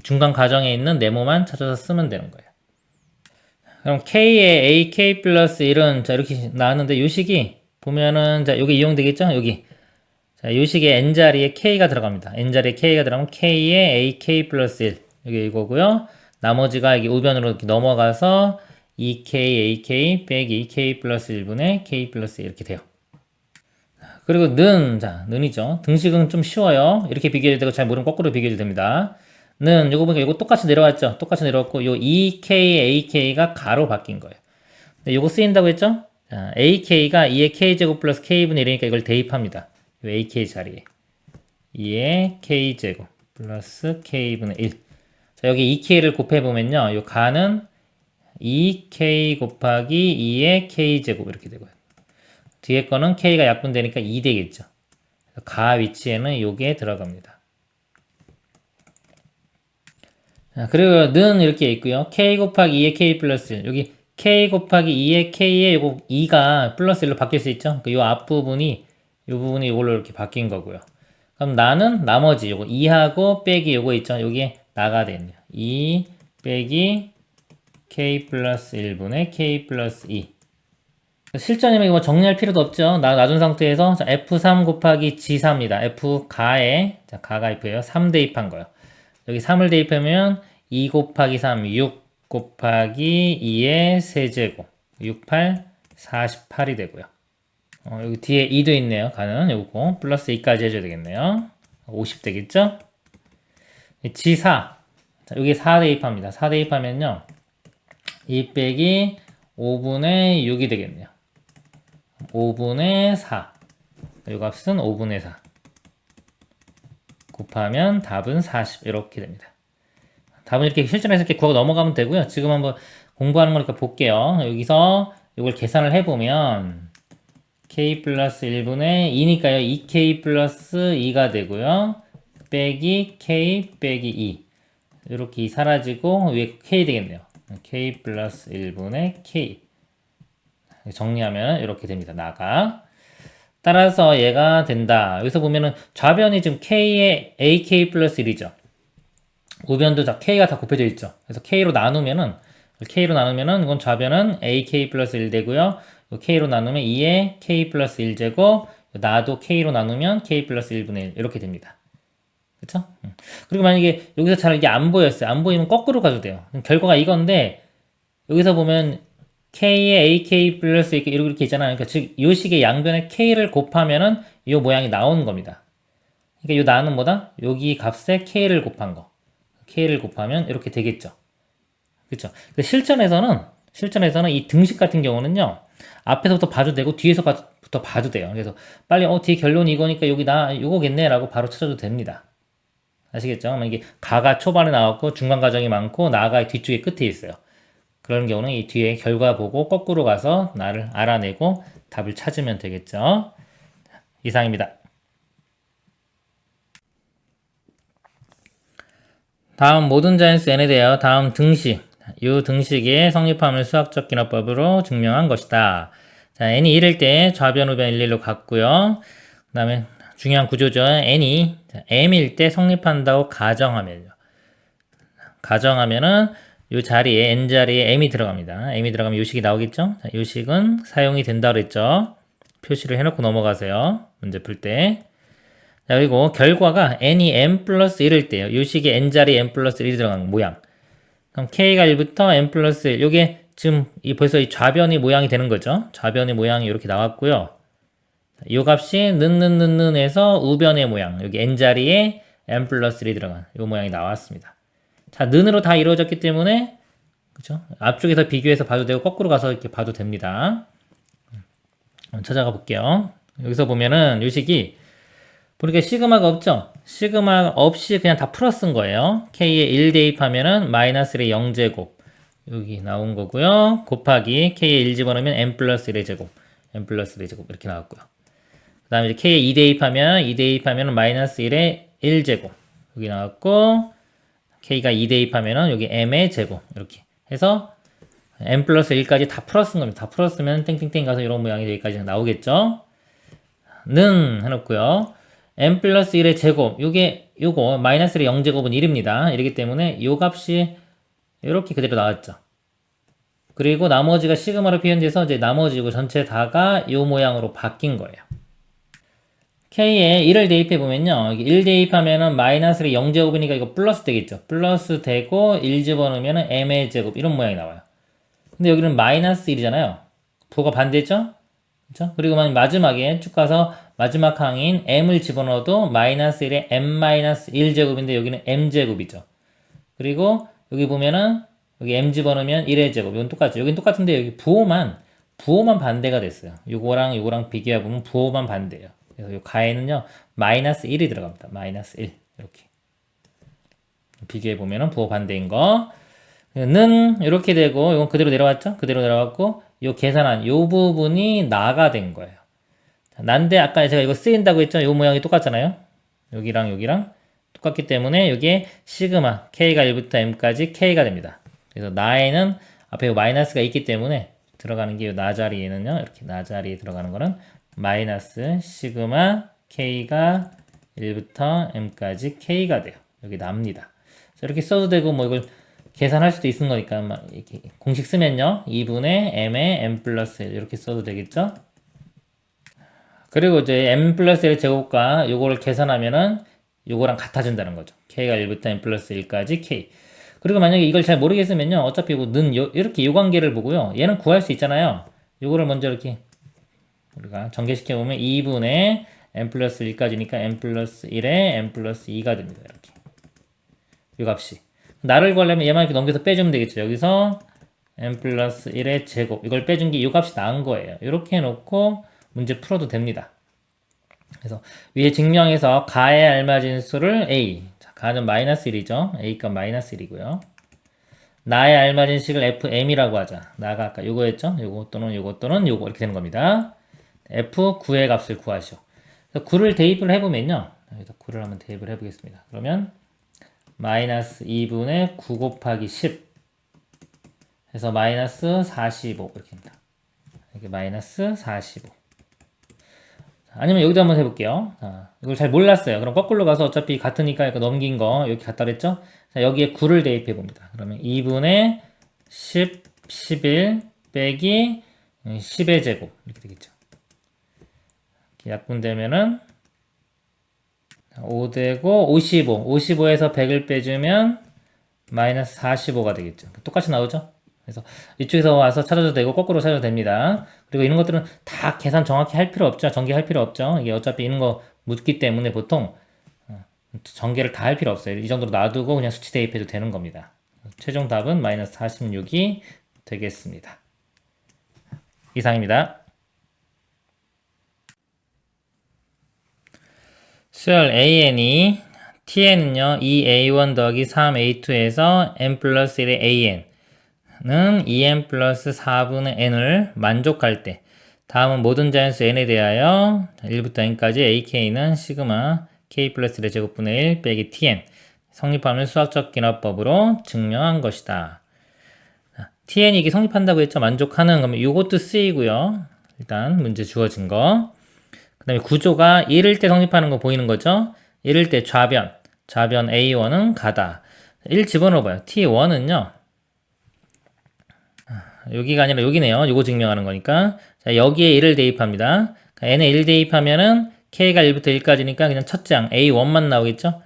Speaker 1: 중간 과정에 있는 네모만 찾아서 쓰면 되는 거예요. 그럼 k의 ak 플러스 1은 자 이렇게 나왔는데 요 식이 보면은 자 여기 이용되겠죠? 여기 자 요 식에 n자리에 k가 들어갑니다. n자리에 k가 들어가면 k의 ak 플러스 1 여기 이거고요. 나머지가 여기 우변으로 이렇게 넘어가서 2k ak 빼기 k 플러스 1분의 k 플러스 1 이렇게 돼요. 그리고 는이죠. 등식은 좀 쉬워요. 이렇게 비교해도 되고 잘 모르면 거꾸로 비교해도 됩니다. 요거 보니까 요거 똑같이 내려왔죠. 똑같이 내려왔고 요 2k, ak가 가로 바뀐 거예요. 근데 요거 쓰인다고 했죠? 자, ak가 2의 k제곱 플러스 k분의 1이니까 이걸 대입합니다. 요 ak 자리에 2의 k제곱 플러스 k분의 1. 자, 여기 2k를 곱해보면요. 요 가는 2k 곱하기 2의 k제곱 이렇게 되고요. 뒤에 거는 k가 약분되니까 2 되겠죠. 가 위치에는 요게 들어갑니다. 자, 그리고 는 이렇게 있고요. k 곱하기 2의 k 플러스 1. 여기 k 곱하기 2의 k에 요거 2가 플러스 1로 바뀔 수 있죠. 요 앞부분이 요 부분이 이걸로 이렇게 바뀐 거고요. 그럼 나는 나머지 요거 2하고 빼기 요거 있죠. 요게 나가 되네요. 2 빼기 k 플러스 1분의 k 플러스 2. 실전이면 이거 정리할 필요도 없죠. 놔둔 상태에서 F3 곱하기 G3입니다. F 가에, 자, 가가 F예요. 3 대입한 거예요. 여기 3을 대입하면 2 곱하기 3, 6 곱하기 2의 세제곱. 6, 8, 48이 되고요. 여기 뒤에 2도 있네요. 가는 요거. 플러스 2까지 해줘야 되겠네요. 50 되겠죠? G4. 자, 여기 4 대입합니다. 4 대입하면요. 2 빼기 5분의 6이 되겠네요. 5분의 4. 이 값은 5분의 4. 곱하면 답은 40. 이렇게 됩니다. 답은 이렇게 실전에서 이렇게 구하고 넘어가면 되고요. 지금 한번 공부하는 거니까 볼게요. 여기서 이걸 계산을 해보면 k 플러스 1분의 2니까요. 2k 플러스 2가 되고요. 빼기 k 빼기 2. 이렇게 2 사라지고 위에 k 되겠네요. k 플러스 1분의 k. 정리하면 이렇게 됩니다. 나가. 따라서 얘가 된다. 여기서 보면은 좌변이 지금 k에 ak 플러스 1이죠. 우변도 다 k가 다 곱해져 있죠. 그래서 k로 나누면은 이건 좌변은 ak 플러스 1 되고요. k로 나누면 2에 k 플러스 1제곱, 나도 k로 나누면 k 플러스 1분의 1 이렇게 됩니다. 그쵸? 그리고 만약에 여기서 잘 이게 안 보였어요. 안 보이면 거꾸로 가도 돼요. 결과가 이건데 여기서 보면 k에 ak 플러스 이렇게 있잖아요. 그러니까 즉 이 식의 양변에 k를 곱하면은 이 모양이 나오는 겁니다. 그러니까 요 나는 뭐다? 여기 값에 k를 곱한 거. k를 곱하면 이렇게 되겠죠. 그렇죠? 실전에서는 이 등식 같은 경우는요. 앞에서부터 봐도 되고 뒤에서부터 봐도 돼요. 그래서 빨리 뒤에 결론이 이거니까 여기 나 이거겠네라고 바로 찾아도 됩니다. 아시겠죠? 이게 가가 초반에 나왔고 중간 과정이 많고 나가 뒤쪽에 끝에 있어요. 그런 경우는 이 뒤에 결과 보고 거꾸로 가서 나를 알아내고 답을 찾으면 되겠죠. 이상입니다. 다음 모든 자연수 n에 대하여 다음 등식, 이 등식의 성립함을 수학적 기납법으로 증명한 것이다. 자, n이 1일 때 좌변, 우변 일일로 같고요. 그 다음에 중요한 구조죠. n이 m일 때 성립한다고 가정하면은 이 자리에 n 자리에 m이 들어갑니다. m이 들어가면 요 식이 나오겠죠? 자, 요 식은 사용이 된다 그랬죠? 표시를 해놓고 넘어가세요. 문제 풀 때. 자, 그리고 결과가 n이 m 플러스 1일 때요. 요 식에 n 자리에 m 플러스 1이 들어간 모양. 그럼 k가 1부터 m 플러스 1. 요게 지금 벌써 이 좌변이 모양이 되는 거죠. 좌변의 모양이 이렇게 나왔고요. 요 값이 는에서 우변의 모양. 여기 n 자리에 m 플러스 1이 들어간 요 모양이 나왔습니다. 자, 는으로 다 이루어졌기 때문에 그죠? 앞쪽에서 비교해서 봐도 되고 거꾸로 가서 이렇게 봐도 됩니다. 찾아가 볼게요. 여기서 보면은 요 식이 보니까 시그마가 없죠? 시그마 없이 그냥 다 풀어쓴 거예요. k에 1 대입하면은 마이너스 1의 0제곱 여기 나온 거고요. 곱하기 k에 1 집어넣으면 m 플러스 1의 제곱 m 플러스 1의 제곱 이렇게 나왔고요. 그 다음에 이제 k에 2 대입하면 마이너스 1의 1제곱 여기 나왔고 k가 2 대입하면은 여기 m의 제곱 이렇게 해서 m 플러스 1까지 다 풀어쓴 겁니다. 다 풀었으면 땡땡땡 가서 이런 모양이 여기까지 나오겠죠? 는 해놓고요. m 플러스 1의 제곱 요거 마이너스 1의 0제곱은 1입니다. 이렇기 때문에 요 값이 이렇게 그대로 나왔죠. 그리고 나머지가 시그마로 표현돼서 이제 나머지고 전체 다가 요 모양으로 바뀐 거예요. k에 1을 대입해보면요. 1 대입하면은 마이너스 1의 0제곱이니까 이거 플러스 되겠죠. 플러스 되고 1 집어넣으면은 m의 제곱 이런 모양이 나와요. 근데 여기는 마이너스 1이잖아요. 부호가 반대죠? 그렇죠? 그리고 마지막에 쭉 가서 마지막 항인 m을 집어넣어도 마이너스 1에 m-1 제곱인데 여기는 m 제곱이죠. 그리고 여기 보면은 여기 m 집어넣으면 1의 제곱. 이건 똑같죠. 여긴 똑같은데 여기 부호만 반대가 됐어요. 요거랑 비교해보면 부호만 반대예요. 그래서 요 가에는요 마이너스 1이 들어갑니다. 마이너스 1 이렇게 비교해보면은 부호 반대인 거. 는 이렇게 되고 이건 그대로 내려왔죠? 그대로 내려왔고 요 계산한 요 부분이 나가 된 거예요. 난데 아까 제가 이거 쓰인다고 했죠? 요 모양이 똑같잖아요. 여기랑 똑같기 때문에 여기에 시그마 k가 1부터 m까지 k가 됩니다. 그래서 나에는 앞에 요 마이너스가 있기 때문에 들어가는 게 요 나 자리에는요. 이렇게 나 자리에 들어가는 거는 마이너스 시그마 k가 1부터 m까지 k가 돼요. 여기 납니다. 이렇게 써도 되고 뭐 이걸 계산할 수도 있는 거니까 막 이렇게 공식 쓰면요 2분의 m의 m 플러스 1 이렇게 써도 되겠죠. 그리고 이제 m 플러스 1의 제곱과 요거를 계산하면은 요거랑 같아진다는 거죠. k가 1부터 m 플러스 1까지 k. 그리고 만약에 이걸 잘 모르겠으면요 어차피 는 이렇게 요 관계를 보고요 얘는 구할 수 있잖아요. 요거를 먼저 이렇게 우리가 전개시켜 보면 2분의 m 플러스 1까지니까 m 플러스 1에 m 플러스 2가 됩니다. 이렇게 요 값이 나를 구하려면 얘만 이렇게 넘겨서 빼주면 되겠죠. 여기서 m 플러스 1의 제곱 이걸 빼준 게 이 값이 나은 거예요. 이렇게 해놓고 문제 풀어도 됩니다. 그래서 위에 증명해서 가에 알맞은 수를 a 자, 가는 마이너스 1이죠. a값 마이너스 1이고요. 나에 알맞은 식을 fm이라고 하자. 나가 아까 요거였죠. 요거 또는 요거 이렇게 되는 겁니다. f9의 값을 구하시오. 9를 대입을 해보면요. 여기서 9를 한번 대입을 해보겠습니다. 그러면 마이너스 2분의 9 곱하기 10 해서 마이너스 45 이렇게 됩니다. 이렇게 마이너스 45 아니면 여기도 한번 해볼게요. 자, 이걸 잘 몰랐어요. 그럼 거꾸로 가서 어차피 같으니까 이거 넘긴 거 여기 갖다 랬죠? 자, 여기에 9를 대입해 봅니다. 그러면 2분의 10, 11 빼기 10의 제곱 이렇게 되겠죠. 이렇게 약분되면은 5 되고 55. 55에서 100을 빼주면 마이너스 45가 되겠죠. 똑같이 나오죠? 그래서 이쪽에서 와서 찾아도 되고 거꾸로 찾아도 됩니다. 그리고 이런 것들은 다 계산 정확히 할 필요 없죠. 전개할 필요 없죠. 이게 어차피 이런 거 묻기 때문에 보통 전개를 다 할 필요 없어요. 이 정도로 놔두고 그냥 수치 대입해도 되는 겁니다. 최종 답은 마이너스 46이 되겠습니다. 이상입니다. 수열 AN이 TN은요 2A1 더하기 3A2에서 n 플러스 1의 AN은 2n 플러스 4분의 n을 만족할 때 다음은 모든 자연수 n에 대하여 1부터 n까지 AK는 시그마 K 플러스 1의 제곱분의 1 빼기 TN 성립함을 수학적 기납법으로 증명한 것이다. TN이 이게 성립한다고 했죠? 만족하는 그러면 이것도 쓰이고요. 일단 문제 주어진 거. 그 다음에 구조가 이럴 때 성립하는 거 보이는 거죠? 이럴 때 좌변 A1은 가다. 1 집어넣어봐요. T1은요. 여기가 아니라 여기네요. 요거 증명하는 거니까. 자, 여기에 1을 대입합니다. n에 1 대입하면은 k가 1부터 1까지니까 그냥 첫 장 A1만 나오겠죠?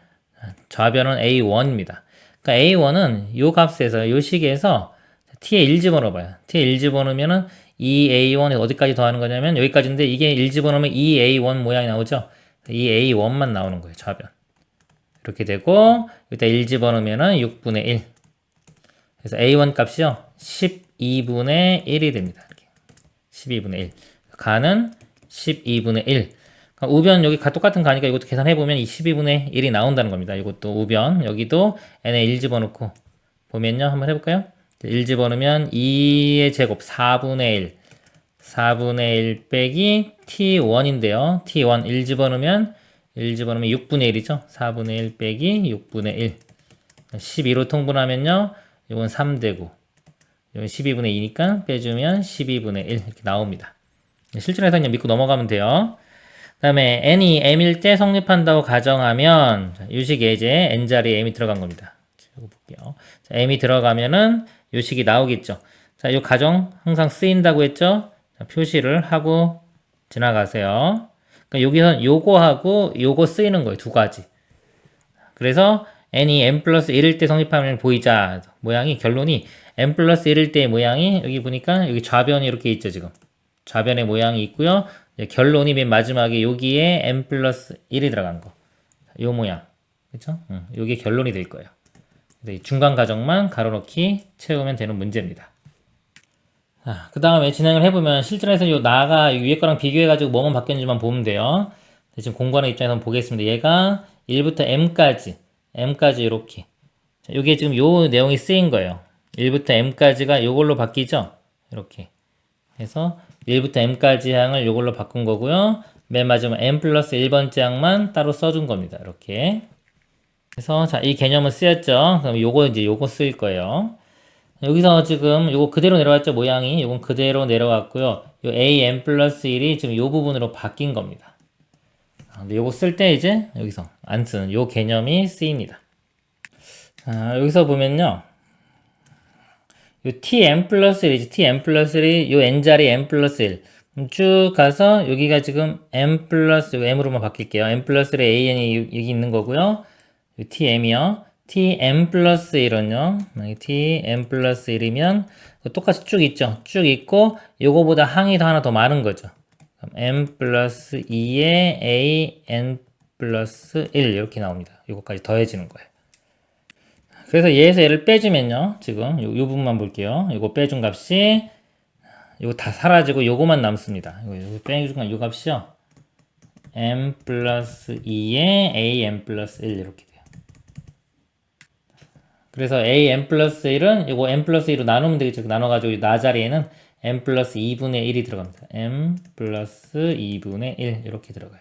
Speaker 1: 좌변은 A1입니다. 그러니까 A1은 요 값에서, 요 식에서 t에 1 집어넣어봐요. t에 1 집어넣으면은 2A1에 어디까지 더하는 거냐면 여기까지인데 이게 1 집어넣으면 2A1 모양이 나오죠? 2A1만 나오는 거예요. 좌변. 이렇게 되고 여기다 1 집어넣으면은 6분의 1. 그래서 A1 값이요. 12분의 1이 됩니다. 이렇게. 12분의 1. 가는 12분의 1. 그러니까 우변 여기 똑같은 가니까 이것도 계산해보면 이 12분의 1이 나온다는 겁니다. 이것도 우변. 여기도 n에 1 집어넣고 보면요. 한번 해볼까요? 1 집어넣으면 2의 제곱 4분의 1. 4분의 1 빼기 t1인데요. t1 1 집어넣으면 6분의 1이죠. 4분의 1 빼기 6분의 1. 12로 통분하면요. 이건 3되고 이건 12분의 2니까 빼주면 12분의 1 이렇게 나옵니다. 실전에서 그냥 믿고 넘어가면 돼요. 그 다음에 n이 m일 때 성립한다고 가정하면 이 식에 이제 n자리에 m이 들어간 겁니다. 이거 볼게요. 자, m이 들어가면은 이 식이 나오겠죠. 자, 이 가정 항상 쓰인다고 했죠. 자, 표시를 하고 지나가세요. 그러니까 여기서 요거하고 요거 쓰이는 거예요. 두 가지. 그래서 n이 n 플러스 1일 때 성립하면 보이자. 모양이 결론이 n 플러스 1일 때의 모양이 여기 보니까 여기 좌변이 이렇게 있죠. 지금 좌변의 모양이 있고요. 결론이 맨 마지막에 여기에 n 플러스 1이 들어간 거. 요 모양. 그쵸? 요게 결론이 될 거예요. 이 중간 과정만 가로넣기 채우면 되는 문제입니다. 그 다음에 진행을 해보면 실전에서 요 나가 위에 거랑 비교해가지고 뭐만 바뀌었는지만 보면 돼요. 지금 공부하는 입장에서 한번 보겠습니다. 얘가 1부터 m까지 이렇게. 요게 지금 요 내용이 쓰인 거예요. 1부터 m까지가 요걸로 바뀌죠? 이렇게. 그래서 1부터 m까지 항을 요걸로 바꾼 거고요. 맨 마지막 m 플러스 1번째 항만 따로 써준 겁니다. 이렇게. 그래서 자, 이 개념은 쓰였죠? 그럼 요거 쓰일 거예요. 여기서 지금 요거 그대로 내려왔죠? 모양이. 요건 그대로 내려왔고요. 요 a n 플러스 1이 지금 요 부분으로 바뀐 겁니다. 근데 요거 쓸 때 이제 여기서 안 쓰는 요 개념이 쓰입니다. 여기서 보면요. 요 tn 플러스 1이지. tn 플러스 1이 요 n자리 n 플러스 1. 쭉 가서 여기가 지금 n 플러스 m으로만 바뀔게요. n 플러스 1의 an이 여기 있는 거고요. 요 tm이요. tn 플러스 1은요. 만약에 tn 플러스 1이면 똑같이 쭉 있죠. 쭉 있고 요거보다 항이 더 하나 더 많은 거죠. 그럼 n 플러스 2에 a n 플러스 1 이렇게 나옵니다. 요거까지 더해지는 거예요. 그래서 얘에서 얘를 빼주면요. 지금 요 부분만 볼게요. 요거 빼준 값이 요거 다 사라지고 요거만 남습니다. 요거 빼준 요 값이요. m 플러스 2에 a n 플러스 1 이렇게 돼요. 그래서 a n 플러스 1은 요거 n 플러스 2로 나누면 되겠죠. 나눠가지고 나 자리에는 m 플러스 2분의 1이 들어갑니다. m 플러스 2분의 1 이렇게 들어가요.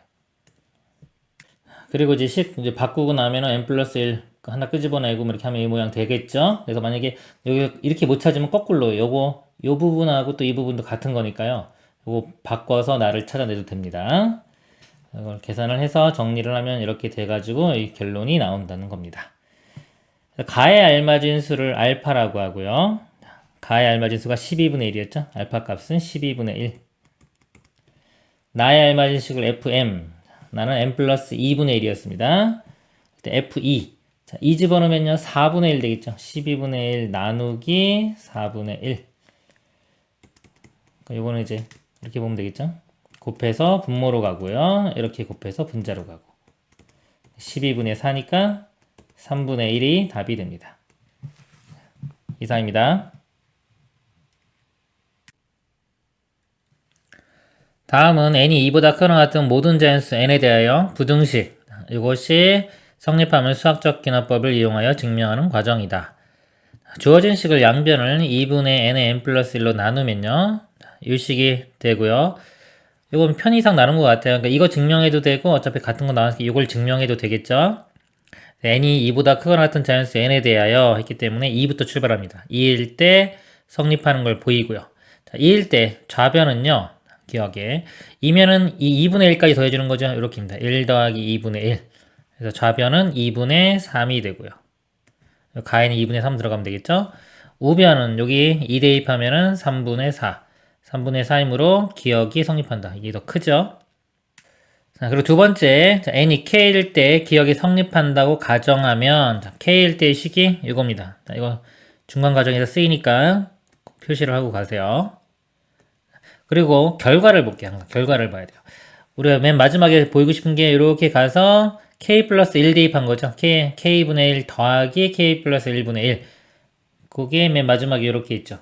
Speaker 1: 그리고 이제 바꾸고 나면은 m 플러스 1 하나 끄집어내고 이렇게 하면 이 모양 되겠죠. 그래서 만약에 여기 이렇게 못 찾으면 거꾸로 요 부분하고 또 이 부분도 같은 거니까요. 요거 바꿔서 나를 찾아내도 됩니다. 이걸 계산을 해서 정리를 하면 이렇게 돼가지고 이 결론이 나온다는 겁니다. 가의 알맞은 수를 알파라고 하고요. 가의 알맞은 수가 12분의 1이었죠. 알파 값은 12분의 1. 나의 알맞은 식을 fm. 나는 m 플러스 2분의 1이었습니다. f2. 자, 2 집어넣으면요. 4분의 1 되겠죠. 12분의 1 나누기 4분의 1. 그러니까 요거는 이제 이렇게 보면 되겠죠. 곱해서 분모로 가고요. 이렇게 곱해서 분자로 가고. 12분의 4니까 3분의 1이 답이 됩니다. 이상입니다. 다음은 n이 2보다 크거나 같은 모든 자연수 n에 대하여 부등식, 이것이 성립하면 수학적 기납법을 이용하여 증명하는 과정이다. 주어진 식을 양변을 2분의 n의 n 플러스 1로 나누면요, 이 식이 되고요. 이건 편의상 나눈 것 같아요. 그러니까 이거 증명해도 되고 어차피 같은 거 나왔으니까 이걸 증명해도 되겠죠. n이 2보다 크거나 같은 자연수 n에 대하여 했기 때문에 2부터 출발합니다. 2일 때 성립하는 걸 보이고요. 자, 2일 때 좌변은요, 기억에 2면은 이 2분의 1까지 더해주는 거죠. 이렇게입니다. 1 더하기 2분의 1. 그래서 좌변은 2분의 3이 되고요. 가에는 2분의 3 들어가면 되겠죠. 우변은 여기 2 대입하면은 3분의 4. 3분의 4이므로 기억이 성립한다. 이게 더 크죠. 자, 그리고 두 번째, 자, n이 k일 때 기억이 성립한다고 가정하면, 자, k일 때의 식이 이겁니다. 자, 이거 중간 과정에서 쓰이니까 꼭 표시를 하고 가세요. 그리고 결과를 볼게요. 항상 결과를 봐야 돼요. 우리가 맨 마지막에 보이고 싶은 게 이렇게 가서 k 플러스 1 대입한 거죠. k분의 1 더하기 k 플러스 1분의 1. 그게 맨 마지막에 이렇게 있죠.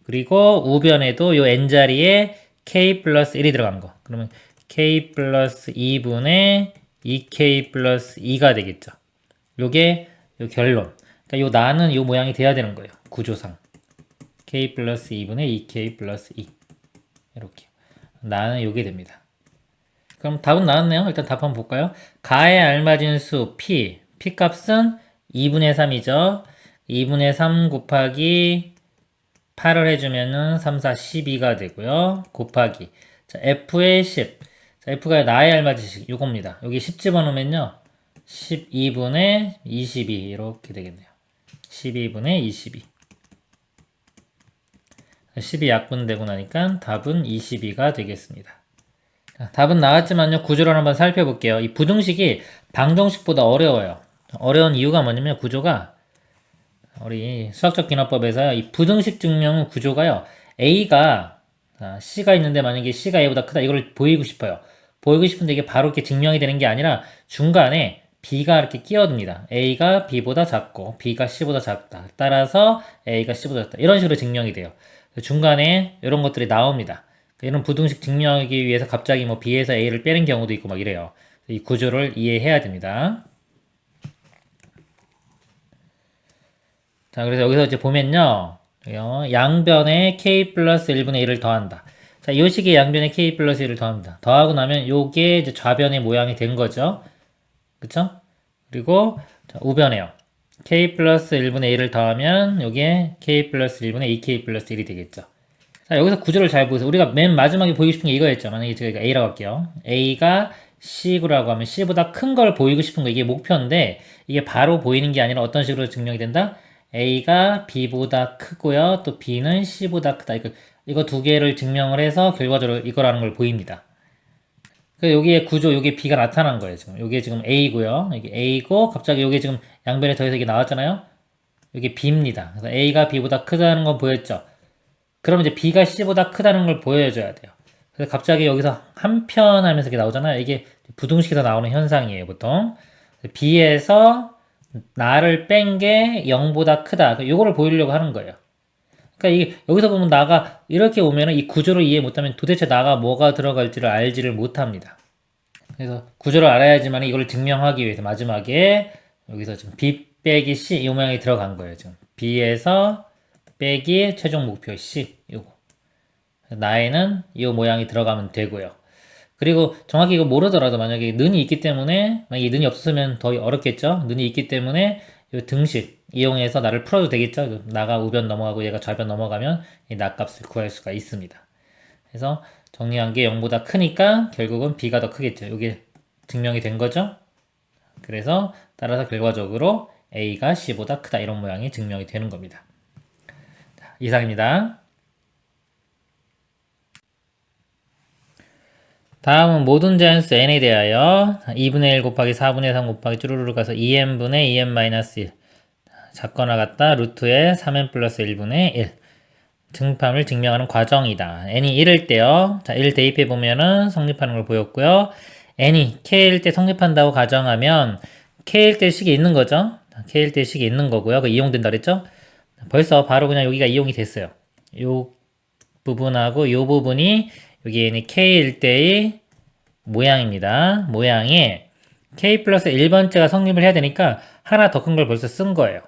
Speaker 1: 그리고 우변에도 이 n자리에 k 플러스 1이 들어간 거. 그러면 k 플러스 2분의 2k 플러스 2가 되겠죠. 요게 요 결론. 그러니까 요 나는 요 모양이 돼야 되는 거예요. 구조상. k 플러스 2분의 2k 플러스 2. 이렇게. 나는 요게 됩니다. 그럼 답은 나왔네요. 일단 답 한번 볼까요? 가에 알맞은 수 p. p 값은 2분의 3이죠. 2분의 3 곱하기 8을 해주면은 3, 4, 12가 되고요. 곱하기. 자, f의 10. 자, f가 나에 알맞은 식. 요겁니다. 여기 10 집어넣으면요. 12분의 22. 이렇게 되겠네요. 12분의 22. 10이 약분되고 나니까 답은 22가 되겠습니다. 자, 답은 나왔지만요. 구조를 한번 살펴볼게요. 이 부등식이 방정식보다 어려워요. 어려운 이유가 뭐냐면 구조가 우리 수학적 기납법에서 이 부등식 증명 구조가요. A가 C가 있는데 만약에 C가 A보다 크다 이걸 보이고 싶어요. 보이고 싶은데 이게 바로 이렇게 증명이 되는 게 아니라 중간에 B가 이렇게 끼어듭니다. A가 B보다 작고 B가 C보다 작다. 따라서 A가 C보다 작다. 이런 식으로 증명이 돼요. 중간에 이런 것들이 나옵니다. 이런 부등식 증명하기 위해서 갑자기 뭐 B에서 A를 빼는 경우도 있고 막 이래요. 이 구조를 이해해야 됩니다. 자, 그래서 여기서 이제 보면요. 양변에 k 플러스 1분의 1을 더한다. 자, 이 식의 양변에 k 플러스 1을 더합니다. 더하고 나면 요게 이제 좌변의 모양이 된 거죠. 그쵸? 그리고 자, 우변에요. k 플러스 1분의 1을 더하면 요게 k 플러스 1분의 2k 플러스 1이 되겠죠. 자, 여기서 구조를 잘 보세요. 우리가 맨 마지막에 보이고 싶은 게 이거였죠. 만약에 제가 A라고 할게요. A가 C라고 하면 C보다 큰 걸 보이고 싶은 거 이게 목표인데 이게 바로 보이는 게 아니라 어떤 식으로 증명이 된다? A가 B보다 크고요. 또 B는 C보다 크다. 이거 두 개를 증명을 해서 결과적으로 이거라는 걸 보입니다. 그 여기에 구조, 여기 B가 나타난 거예요. 지금 여기에 지금 A고요. 여기 A고 갑자기 여기 지금 양변에 더해서 이게 나왔잖아요. 여기 B입니다. 그래서 A가 B보다 크다는 건 보였죠. 그럼 이제 B가 C보다 크다는 걸 보여줘야 돼요. 그래서 갑자기 여기서 한편 하면서 이렇게 나오잖아요. 이게 부등식에서 나오는 현상이에요, 보통. B에서 나를 뺀 게 0보다 크다. 이거를 보이려고 하는 거예요. 그러니까 이게 여기서 보면 나가 이렇게 오면은 이 구조를 이해 못하면 도대체 나가 뭐가 들어갈지를 알지를 못합니다. 그래서 구조를 알아야지만 이걸 증명하기 위해서 마지막에 여기서 지금 B 빼기 C 이 모양이 들어간 거예요. 지금 B에서 빼기 최종 목표 C 요거. 나에는 이 모양이 들어가면 되고요. 그리고 정확히 이거 모르더라도 만약에 는이 있기 때문에 만약에 는이 없었으면 더 어렵겠죠. 는이 있기 때문에 이 등식 이용해서 나를 풀어도 되겠죠. 나가 우변 넘어가고 얘가 좌변 넘어가면 이 나 값을 구할 수가 있습니다. 그래서 정리한 게 0보다 크니까 결국은 B가 더 크겠죠. 이게 증명이 된 거죠. 그래서 따라서 결과적으로 A가 C보다 크다 이런 모양이 증명이 되는 겁니다. 자, 이상입니다. 다음은 모든 자연수 n에 대하여 2분의 1 곱하기 4분의 3 곱하기 쭈루루루 가서 2n분의 2n-1 작거나 같다 루트에 3n 플러스 1분의 1 증함을 증명하는 과정이다. n이 1일 때요. 자, 1 대입해 보면은 성립하는 걸 보였고요. n이 k일 때 성립한다고 가정하면 K일 때 식이 있는 거죠. K일 때 식이 있는 거고요. 그 이용된다 그랬죠? 벌써 바로 그냥 여기가 이용이 됐어요. 요 부분하고 요 부분이 여기에는 K일 때의 모양입니다. 모양에 K 플러스 1번째가 성립을 해야 되니까 하나 더 큰 걸 벌써 쓴 거예요.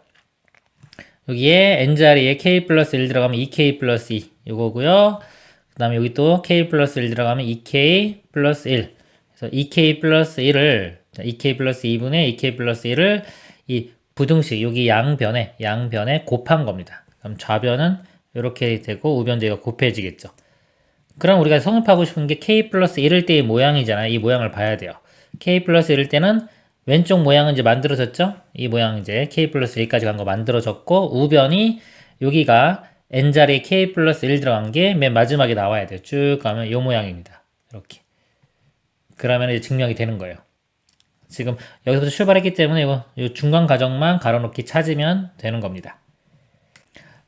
Speaker 1: 여기에 n자리에 K 플러스 1 들어가면 2K 플러스 2 요거고요. 그 다음에 여기 또 K 플러스 1 들어가면 2K 플러스 1. 그래서 2K 플러스 1을 2K 플러스 2분의 2K 플러스 1을 이 부등식 여기 양변에 곱한 겁니다. 그럼 좌변은 이렇게 되고 우변도 얘가 곱해지겠죠. 그럼 우리가 성립하고 싶은 게 K 플러스 1일 때의 모양이잖아요. 이 모양을 봐야 돼요. K 플러스 1일 때는 왼쪽 모양은 이제 만들어졌죠? 이 모양 이제 K 플러스 1까지 간 거 만들어졌고, 우변이 여기가 n자리에 K 플러스 1 들어간 게 맨 마지막에 나와야 돼요. 쭉 가면 이 모양입니다. 이렇게. 그러면 이제 증명이 되는 거예요. 지금 여기서부터 출발했기 때문에 이 중간 과정만 가로놓기 찾으면 되는 겁니다.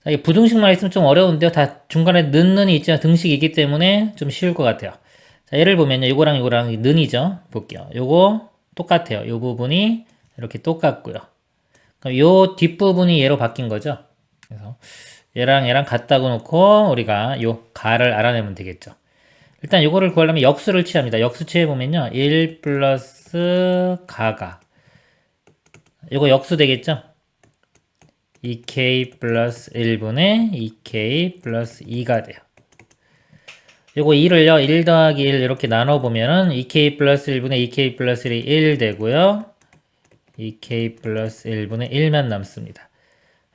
Speaker 1: 자, 이 부등식만 있으면 좀 어려운데요. 다 중간에 는이 있지만 등식이 있기 때문에 좀 쉬울 것 같아요. 자, 예를 보면요. 요거랑 요거랑 는이죠. 볼게요. 요거 똑같아요. 요 부분이 이렇게 똑같고요. 그럼 요 뒷부분이 얘로 바뀐 거죠. 그래서 얘랑 같다고 놓고 우리가 요 가를 알아내면 되겠죠. 일단 요거를 구하려면 역수를 취합니다. 역수 취해보면요. 1 플러스 가가 요거 역수 되겠죠? 2k 플러스 1분의 2k 플러스 2가 돼요. 요거 2를요, 1 더하기 1 이렇게 나눠보면은 2k 플러스 1분의 2k 플러스 1이 1 되고요. 2k 플러스 1분의 1만 남습니다.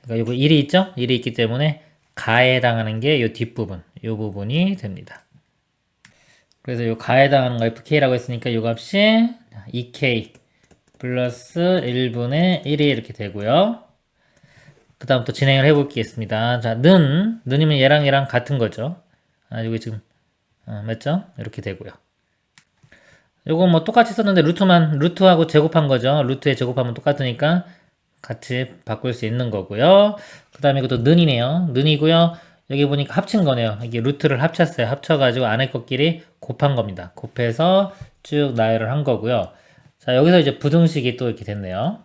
Speaker 1: 그러니까 요거 1이 있죠? 1이 있기 때문에 가에 해당하는 게 요 뒷부분, 요 부분이 됩니다. 그래서 요 가에 해당하는 거 fk라고 했으니까 요 값이 2k 플러스 1분의 1이 이렇게 되고요. 그 다음 또 진행을 해보겠습니다. 자, 는이면 얘랑 같은 거죠. 여기 지금, 맞죠? 이렇게 되고요. 요거 뭐 똑같이 썼는데 루트하고 제곱한 거죠. 루트에 제곱하면 똑같으니까 같이 바꿀 수 있는 거고요. 그 다음에 이것도 는이네요. 는이고요. 여기 보니까 합친 거네요. 이게 루트를 합쳤어요. 합쳐가지고 안에 것끼리 곱한 겁니다. 곱해서 쭉 나열을 한 거고요. 자, 여기서 이제 부등식이 또 이렇게 됐네요.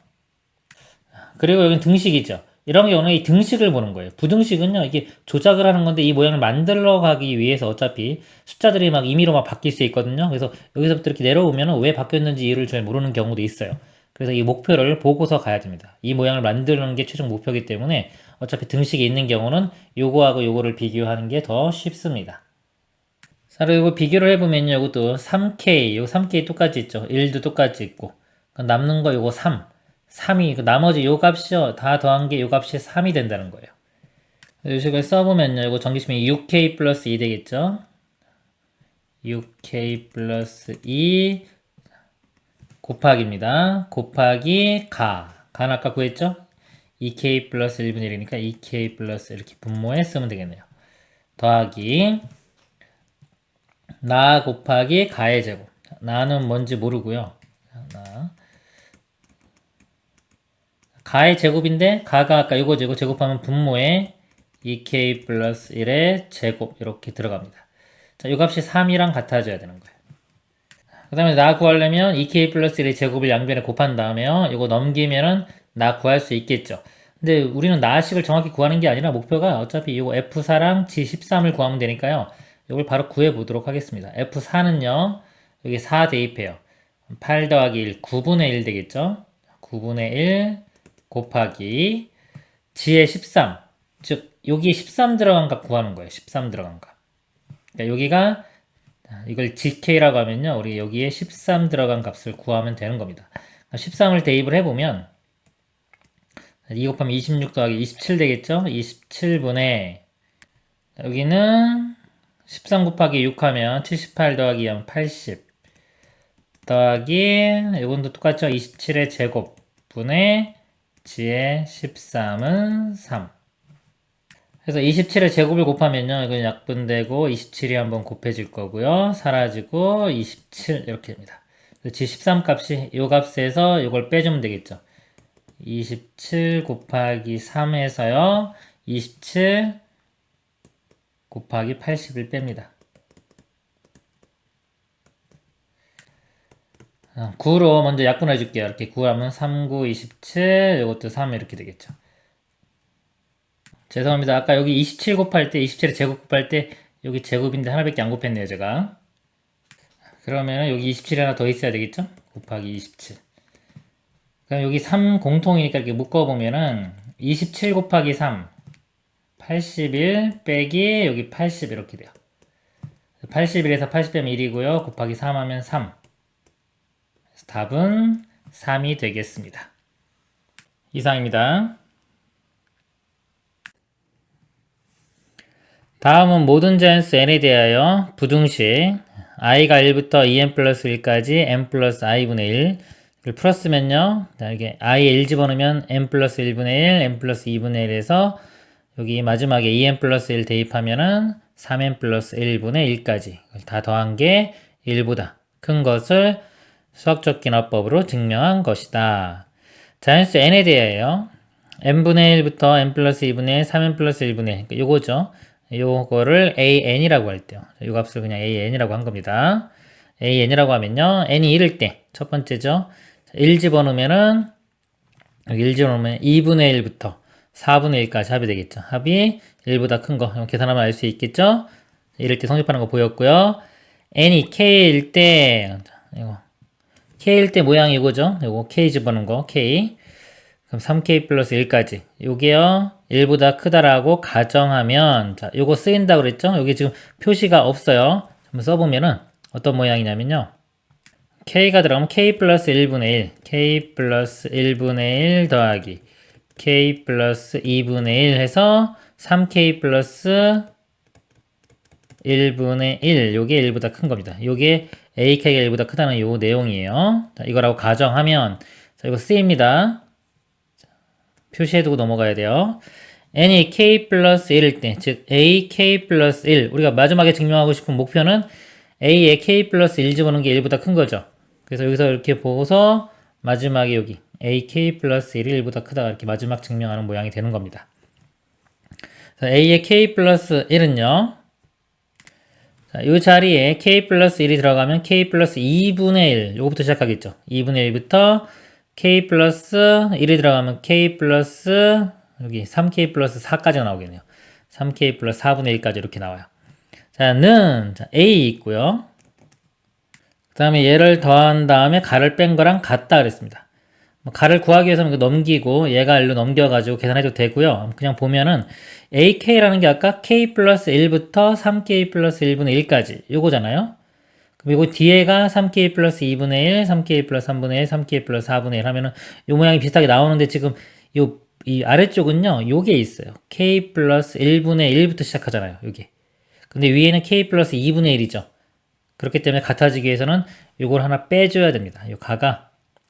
Speaker 1: 그리고 여기는 등식이죠. 이런 경우는 이 등식을 보는 거예요. 부등식은요, 이게 조작을 하는 건데 이 모양을 만들어 가기 위해서 어차피 숫자들이 막 임의로 막 바뀔 수 있거든요. 그래서 여기서부터 이렇게 내려오면 왜 바뀌었는지 이유를 잘 모르는 경우도 있어요. 그래서 이 목표를 보고서 가야 됩니다. 이 모양을 만드는 게 최종 목표이기 때문에 어차피 등식이 있는 경우는 요거하고 요거를 비교하는 게 더 쉽습니다. 자, 그리고 이거 비교를 해보면요, 이것도 3K, 요 3K 똑같이 있죠. 1도 똑같이 있고. 남는 거 요거 3. 3이, 나머지 요 값이요. 다 더한 게 요 값이 3이 된다는 거예요. 이 식을 써보면요. 이거 전기식이 6K 플러스 2 되겠죠? 6K 플러스 2 곱하기입니다. 곱하기 가는 아까 구했죠? 2K 플러스 1분의 1이니까 2K 플러스 이렇게 분모에 쓰면 되겠네요. 더하기 나 곱하기 가의 제곱. 나는 뭔지 모르고요. 가의 제곱인데 가가 아까 이거 제곱하면 분모에 2k 플러스 1의 제곱 이렇게 들어갑니다. 자, 이 값이 3이랑 같아져야 되는 거예요. 그 다음에 나 구하려면 2k 플러스 1의 제곱을 양변에 곱한 다음에요. 이거 넘기면은 나 구할 수 있겠죠. 근데 우리는 나식을 정확히 구하는 게 아니라 목표가 어차피 이거 F4랑 G13을 구하면 되니까요. 이걸 바로 구해 보도록 하겠습니다. F4는요. 여기 4 대입해요. 8 더하기 1, 9분의 1 되겠죠. 9분의 1 곱하기 G의 13. 즉 여기 13 들어간 값 구하는 거예요. 13 들어간 값. 그러니까 여기가 이걸 GK라고 하면요. 우리 여기에 13 들어간 값을 구하면 되는 겁니다. 13을 대입을 해보면 2 곱하면 26 더하기 27 되겠죠? 27분의 여기는 13 곱하기 6 하면 78 더하기 2 하면 80 더하기 이건도 똑같죠? 27의 제곱분의 G의 13은 3. 그래서 27의 제곱을 곱하면요. 이건 약분되고 27이 한번 곱해질 거고요. 사라지고 27 이렇게 됩니다. G13 값이 이 값에서 이걸 빼주면 되겠죠. 27 곱하기 3에서요. 27 곱하기 80을 뺍니다. 9로 먼저 약분해 줄게요. 이렇게 9하면 3, 9, 27, 이것도 3 이렇게 되겠죠. 죄송합니다. 아까 여기 27 곱할 때, 27에 제곱 곱할 때 여기 제곱인데 하나밖에 안 곱했네요, 제가. 그러면 여기 27이 하나 더 있어야 되겠죠? 곱하기 27. 그럼 여기 3 공통이니까 이렇게 묶어보면은 27 곱하기 3, 81 빼기 여기 80 이렇게 돼요. 81에서 80 빼면 1이고요. 곱하기 3 하면 3. 그래서 답은 3이 되겠습니다. 이상입니다. 다음은 모든 자연수 n에 대하여 부등식 i가 1부터 2n 플러스 1까지 n 플러스 i분의 1을 풀었으면요. 이게 i에 1 집어넣으면 n 플러스 1분의 1, n 플러스 2분의 1에서 여기 마지막에 2n 플러스 1 대입하면은 3n 플러스 1분의 1까지 다 더한 게 1보다 큰 것을 수학적 기납법으로 증명한 것이다. 자연수 n에 대하여 n분의 1부터 n 플러스 2분의 1, 3n 플러스 1분의 1 그러니까 요거죠. 요거를 an이라고 할 때요. 요 값을 그냥 an이라고 한 겁니다. an이라고 하면요. n이 1일 때 첫 번째죠. 1 집어넣으면은 여기 1 집어넣으면 2분의 1부터 4분의 1까지 합이 되겠죠. 합이 1보다 큰 거. 계산하면 알 수 있겠죠? 이럴 때 성립하는 거 보였고요. n이 k일 때 이거 k일 때 모양이 이거죠. 요거 k 집어넣은 거 k. 그럼 3k 플러스 1까지. 요게요. 1보다 크다라고 가정하면 자, 요거 쓰인다 그랬죠? 여기 지금 표시가 없어요. 한번 써보면은 어떤 모양이냐면요. k가 들어가면 k 플러스 1분의 1, k 플러스 1분의 1 더하기 k 플러스 2분의 1 해서 3k 플러스 1분의 1 요게 1보다 큰 겁니다. 요게 ak가 1보다 크다는 요 내용이에요. 자, 이거라고 가정하면 자, 이거 쓰입니다. 표시해두고 넘어가야 돼요. n이 k 플러스 1일 때, 즉 a k 플러스 1 우리가 마지막에 증명하고 싶은 목표는 a에 k 플러스 1 집어넣은 게 1보다 큰 거죠. 그래서 여기서 이렇게 보고서 마지막에 여기 a k 플러스 1이 1보다 크다가 이렇게 마지막 증명하는 모양이 되는 겁니다. a의 k 플러스 1은요. 자, 이 자리에 k 플러스 1이 들어가면 k 플러스 2분의 1 요거부터 시작하겠죠. 2분의 1부터 k 플러스 1이 들어가면 k 플러스 여기 3k 플러스 4까지 나오겠네요. 3k 플러스 4분의 1까지 이렇게 나와요. 자, 자, a 있고요. 그 다음에 얘를 더한 다음에 가를 뺀 거랑 같다 그랬습니다. 가를 구하기 위해서는 넘기고 얘가 일로 넘겨가지고 계산해도 되고요. 그냥 보면은 ak라는 게 아까 k 플러스 1부터 3k 플러스 1분의 1까지 요거잖아요. 그럼 요거 뒤에가 3k 플러스 2분의 1, 3k 플러스 3분의 1, 3k 플러스 4분의 1 하면은 요 모양이 비슷하게 나오는데 지금 이 아래쪽은요 요게 있어요. k 플러스 1분의 1부터 시작하잖아요. 요게. 근데 위에는 k 플러스 2분의 1이죠. 그렇기 때문에 같아지기 위해서는 요걸 하나 빼줘야 됩니다. 요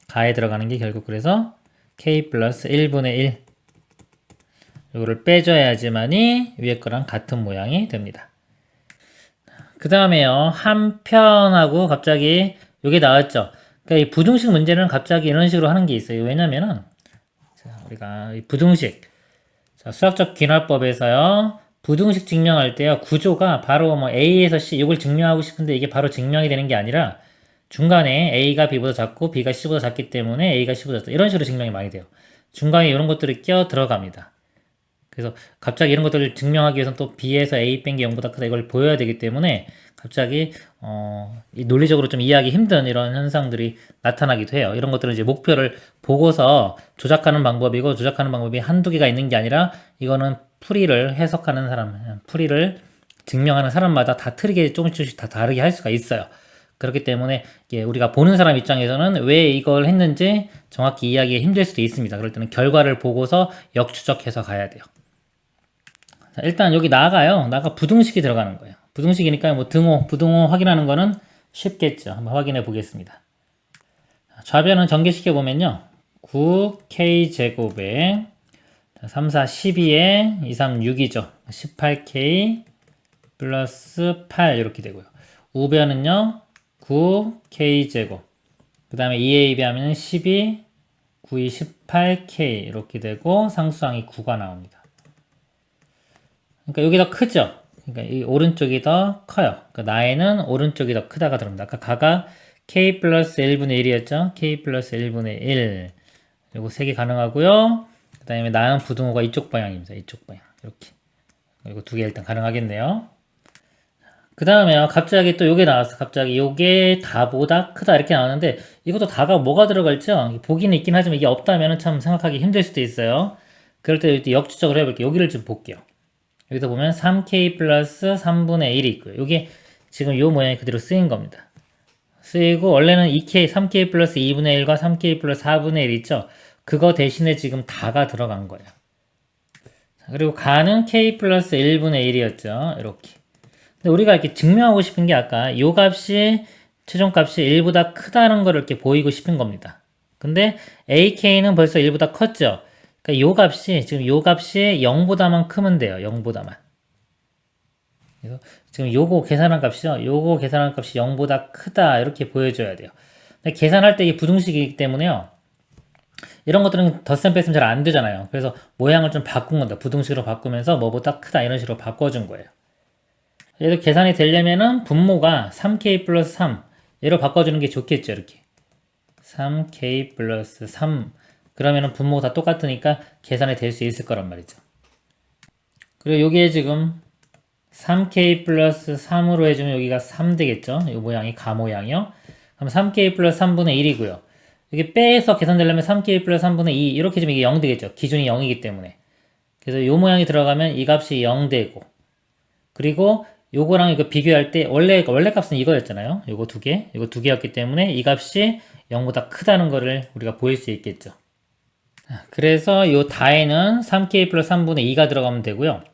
Speaker 1: 가에 들어가는 게 결국 그래서 k 플러스 1분의 1 요거를 빼줘야지만이 위에 거랑 같은 모양이 됩니다. 그 다음에요. 한편하고 갑자기 요게 나왔죠. 그러니까 이 부등식 문제는 갑자기 이런 식으로 하는 게 있어요. 왜냐면은 우리가 이 부등식 수학적 귀납법에서요. 부등식 증명할 때요. 구조가 바로 뭐 A에서 C 이걸 증명하고 싶은데 이게 바로 증명이 되는 게 아니라 중간에 A가 B보다 작고 B가 C보다 작기 때문에 A가 C보다 작다. 이런 식으로 증명이 많이 돼요. 중간에 이런 것들이 끼어 들어갑니다. 그래서 갑자기 이런 것들을 증명하기 위해서는 또 B에서 A 뺀 게 0보다 크다 이걸 보여야 되기 때문에 갑자기 논리적으로 좀 이해하기 힘든 이런 현상들이 나타나기도 해요. 이런 것들은 이제 목표를 보고서 조작하는 방법이고 조작하는 방법이 한두 개가 있는 게 아니라 이거는 풀이를 해석하는 사람, 풀이를 증명하는 사람마다 다 틀리게 조금씩 다 다르게 할 수가 있어요. 그렇기 때문에 우리가 보는 사람 입장에서는 왜 이걸 했는지 정확히 이해하기 힘들 수도 있습니다. 그럴 때는 결과를 보고서 역추적해서 가야 돼요. 자, 일단 여기 나가 부등식이 들어가는 거예요. 부등식이니까 뭐 등호, 부등호 확인하는 거는 쉽겠죠. 한번 확인해 보겠습니다. 좌변은 전개시켜 보면요. 9k제곱에 3, 4, 12에 2, 3, 6이죠. 18k 플러스 8 이렇게 되고요. 우변은요. 9k제곱 그 다음에 2a 비하면 12, 9, 2, 18k 이렇게 되고 상수항이 9가 나옵니다. 그러니까 여기 더 크죠? 그러니까 이 오른쪽이 더 커요. 그러니까 나에는 오른쪽이 더 크다가 들어옵니다. 아까 가가 k 플러스 1분의 1이었죠? k 플러스 1분의 1. 그리고 3개 가능하고요. 그 다음에 나는 부등호가 이쪽 방향입니다. 이쪽 방향. 이렇게. 그리고 2개 일단 가능하겠네요. 그 다음에요. 갑자기 또 요게 나왔어. 갑자기 요게 다보다 크다 이렇게 나왔는데 이것도 다가 뭐가 들어갈죠? 보기는 있긴 하지만 이게 없다면 참 생각하기 힘들 수도 있어요. 그럴 때 역추적을 해볼게요. 여기를 좀 볼게요. 여기서 보면 3k 플러스 3분의 1이 있고요. 요게 지금 요 모양이 그대로 쓰인 겁니다. 쓰이고 원래는 2k, 3k 플러스 2분의 1과 3k 플러스 4분의 1 있죠? 그거 대신에 지금 다가 들어간 거예요. 그리고 가는 k 플러스 1분의 1이었죠. 이렇게. 근데 우리가 이렇게 증명하고 싶은 게 아까 요 값이 최종값이 1보다 크다는 걸 이렇게 보이고 싶은 겁니다. 근데 ak는 벌써 1보다 컸죠. 그러니까 요 값이 지금 요 값이 0보다만 크면 돼요. 0보다만. 그래서 지금 요거 계산한 값이요. 요거 계산한 값이 0보다 크다 이렇게 보여줘야 돼요. 근데 계산할 때 이게 부등식이기 때문에요. 이런 것들은 덧셈 뺐으면 잘 안 되잖아요. 그래서 모양을 좀 바꾼 건데 부등식으로 바꾸면서 뭐보다 크다 이런 식으로 바꿔준 거예요. 얘도 계산이 되려면은 분모가 3k 플러스 3 얘로 바꿔주는 게 좋겠죠. 이렇게 3k 플러스 3 그러면은 분모가 다 똑같으니까 계산이 될 수 있을 거란 말이죠. 그리고 요게 지금 3k 플러스 3으로 해주면 여기가 3 되겠죠. 이 모양이 가 모양이요. 그럼 3k 플러스 3분의 1이고요. 여기 빼서 계산되려면 3k 플러스 3분의 2 이렇게 주면 이게 0 되겠죠. 기준이 0이기 때문에. 그래서 이 모양이 들어가면 이 값이 0 되고 그리고 요거랑 이거 비교할 때 원래 값은 이거였잖아요. 요거 두 개였기 때문에 이 값이 0보다 크다는 거를 우리가 보일 수 있겠죠. 그래서 요 다에는 3k 플러스 3분의 2가 들어가면 되고요.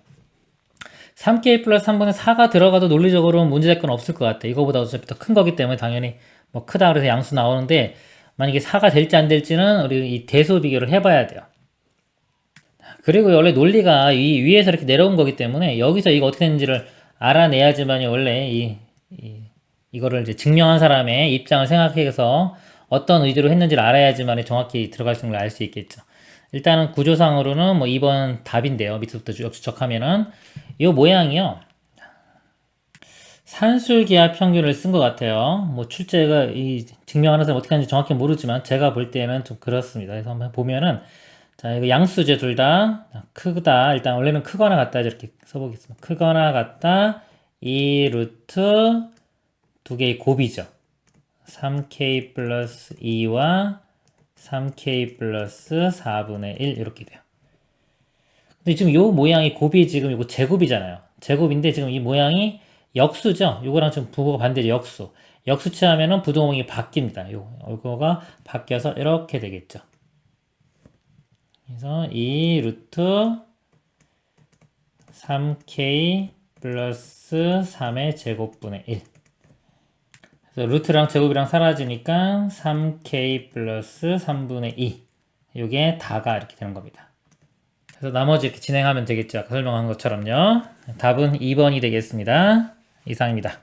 Speaker 1: 3k 플러스 3분의 4가 들어가도 논리적으로 문제될 건 없을 것 같아. 이거보다 어차피 더 큰 거기 때문에 당연히 뭐 크다 그래서 양수 나오는데 만약에 4가 될지 안 될지는 우리 이 대소 비교를 해봐야 돼요. 그리고 원래 논리가 이 위에서 이렇게 내려온 거기 때문에 여기서 이거 어떻게 되는지를 알아내야지만이 원래 이거를 이제 증명한 사람의 입장을 생각해서 어떤 의도로 했는지를 알아야지만 정확히 들어갈 수 있는 걸 알 수 있겠죠. 일단은 구조상으로는 뭐 2번 답인데요. 밑에부터 쭉 추적하면은 이 모양이요. 산술기하 평균을 쓴 것 같아요. 뭐 출제가 이 증명하는 사람 어떻게 하는지 정확히 모르지만 제가 볼 때는 좀 그렇습니다. 그래서 한번 보면은 자 이거 양수제 둘 다 크다. 일단 원래는 크거나 같다 이렇게 써보겠습니다. 크거나 같다 2 루트 두 개의 곱이죠. 3k 플러스 2와 3k 플러스 4분의 1 이렇게 돼요. 근데 지금 요 모양이 곱이 지금 이거 제곱이잖아요. 제곱인데 지금 이 모양이 역수죠. 요거랑 지금 부호가 반대죠. 역수. 역수치 하면은 부등호목이 바뀝니다. 요거가 바뀌어서 이렇게 되겠죠. 그래서 2 루트 3k 플러스 3의 제곱분의 1. 그래서 루트랑 제곱이랑 사라지니까 3k 플러스 3분의 2. 요게 다가 이렇게 되는 겁니다. 그래서 나머지 이렇게 진행하면 되겠죠. 아까 설명한 것처럼요. 답은 2번이 되겠습니다. 이상입니다.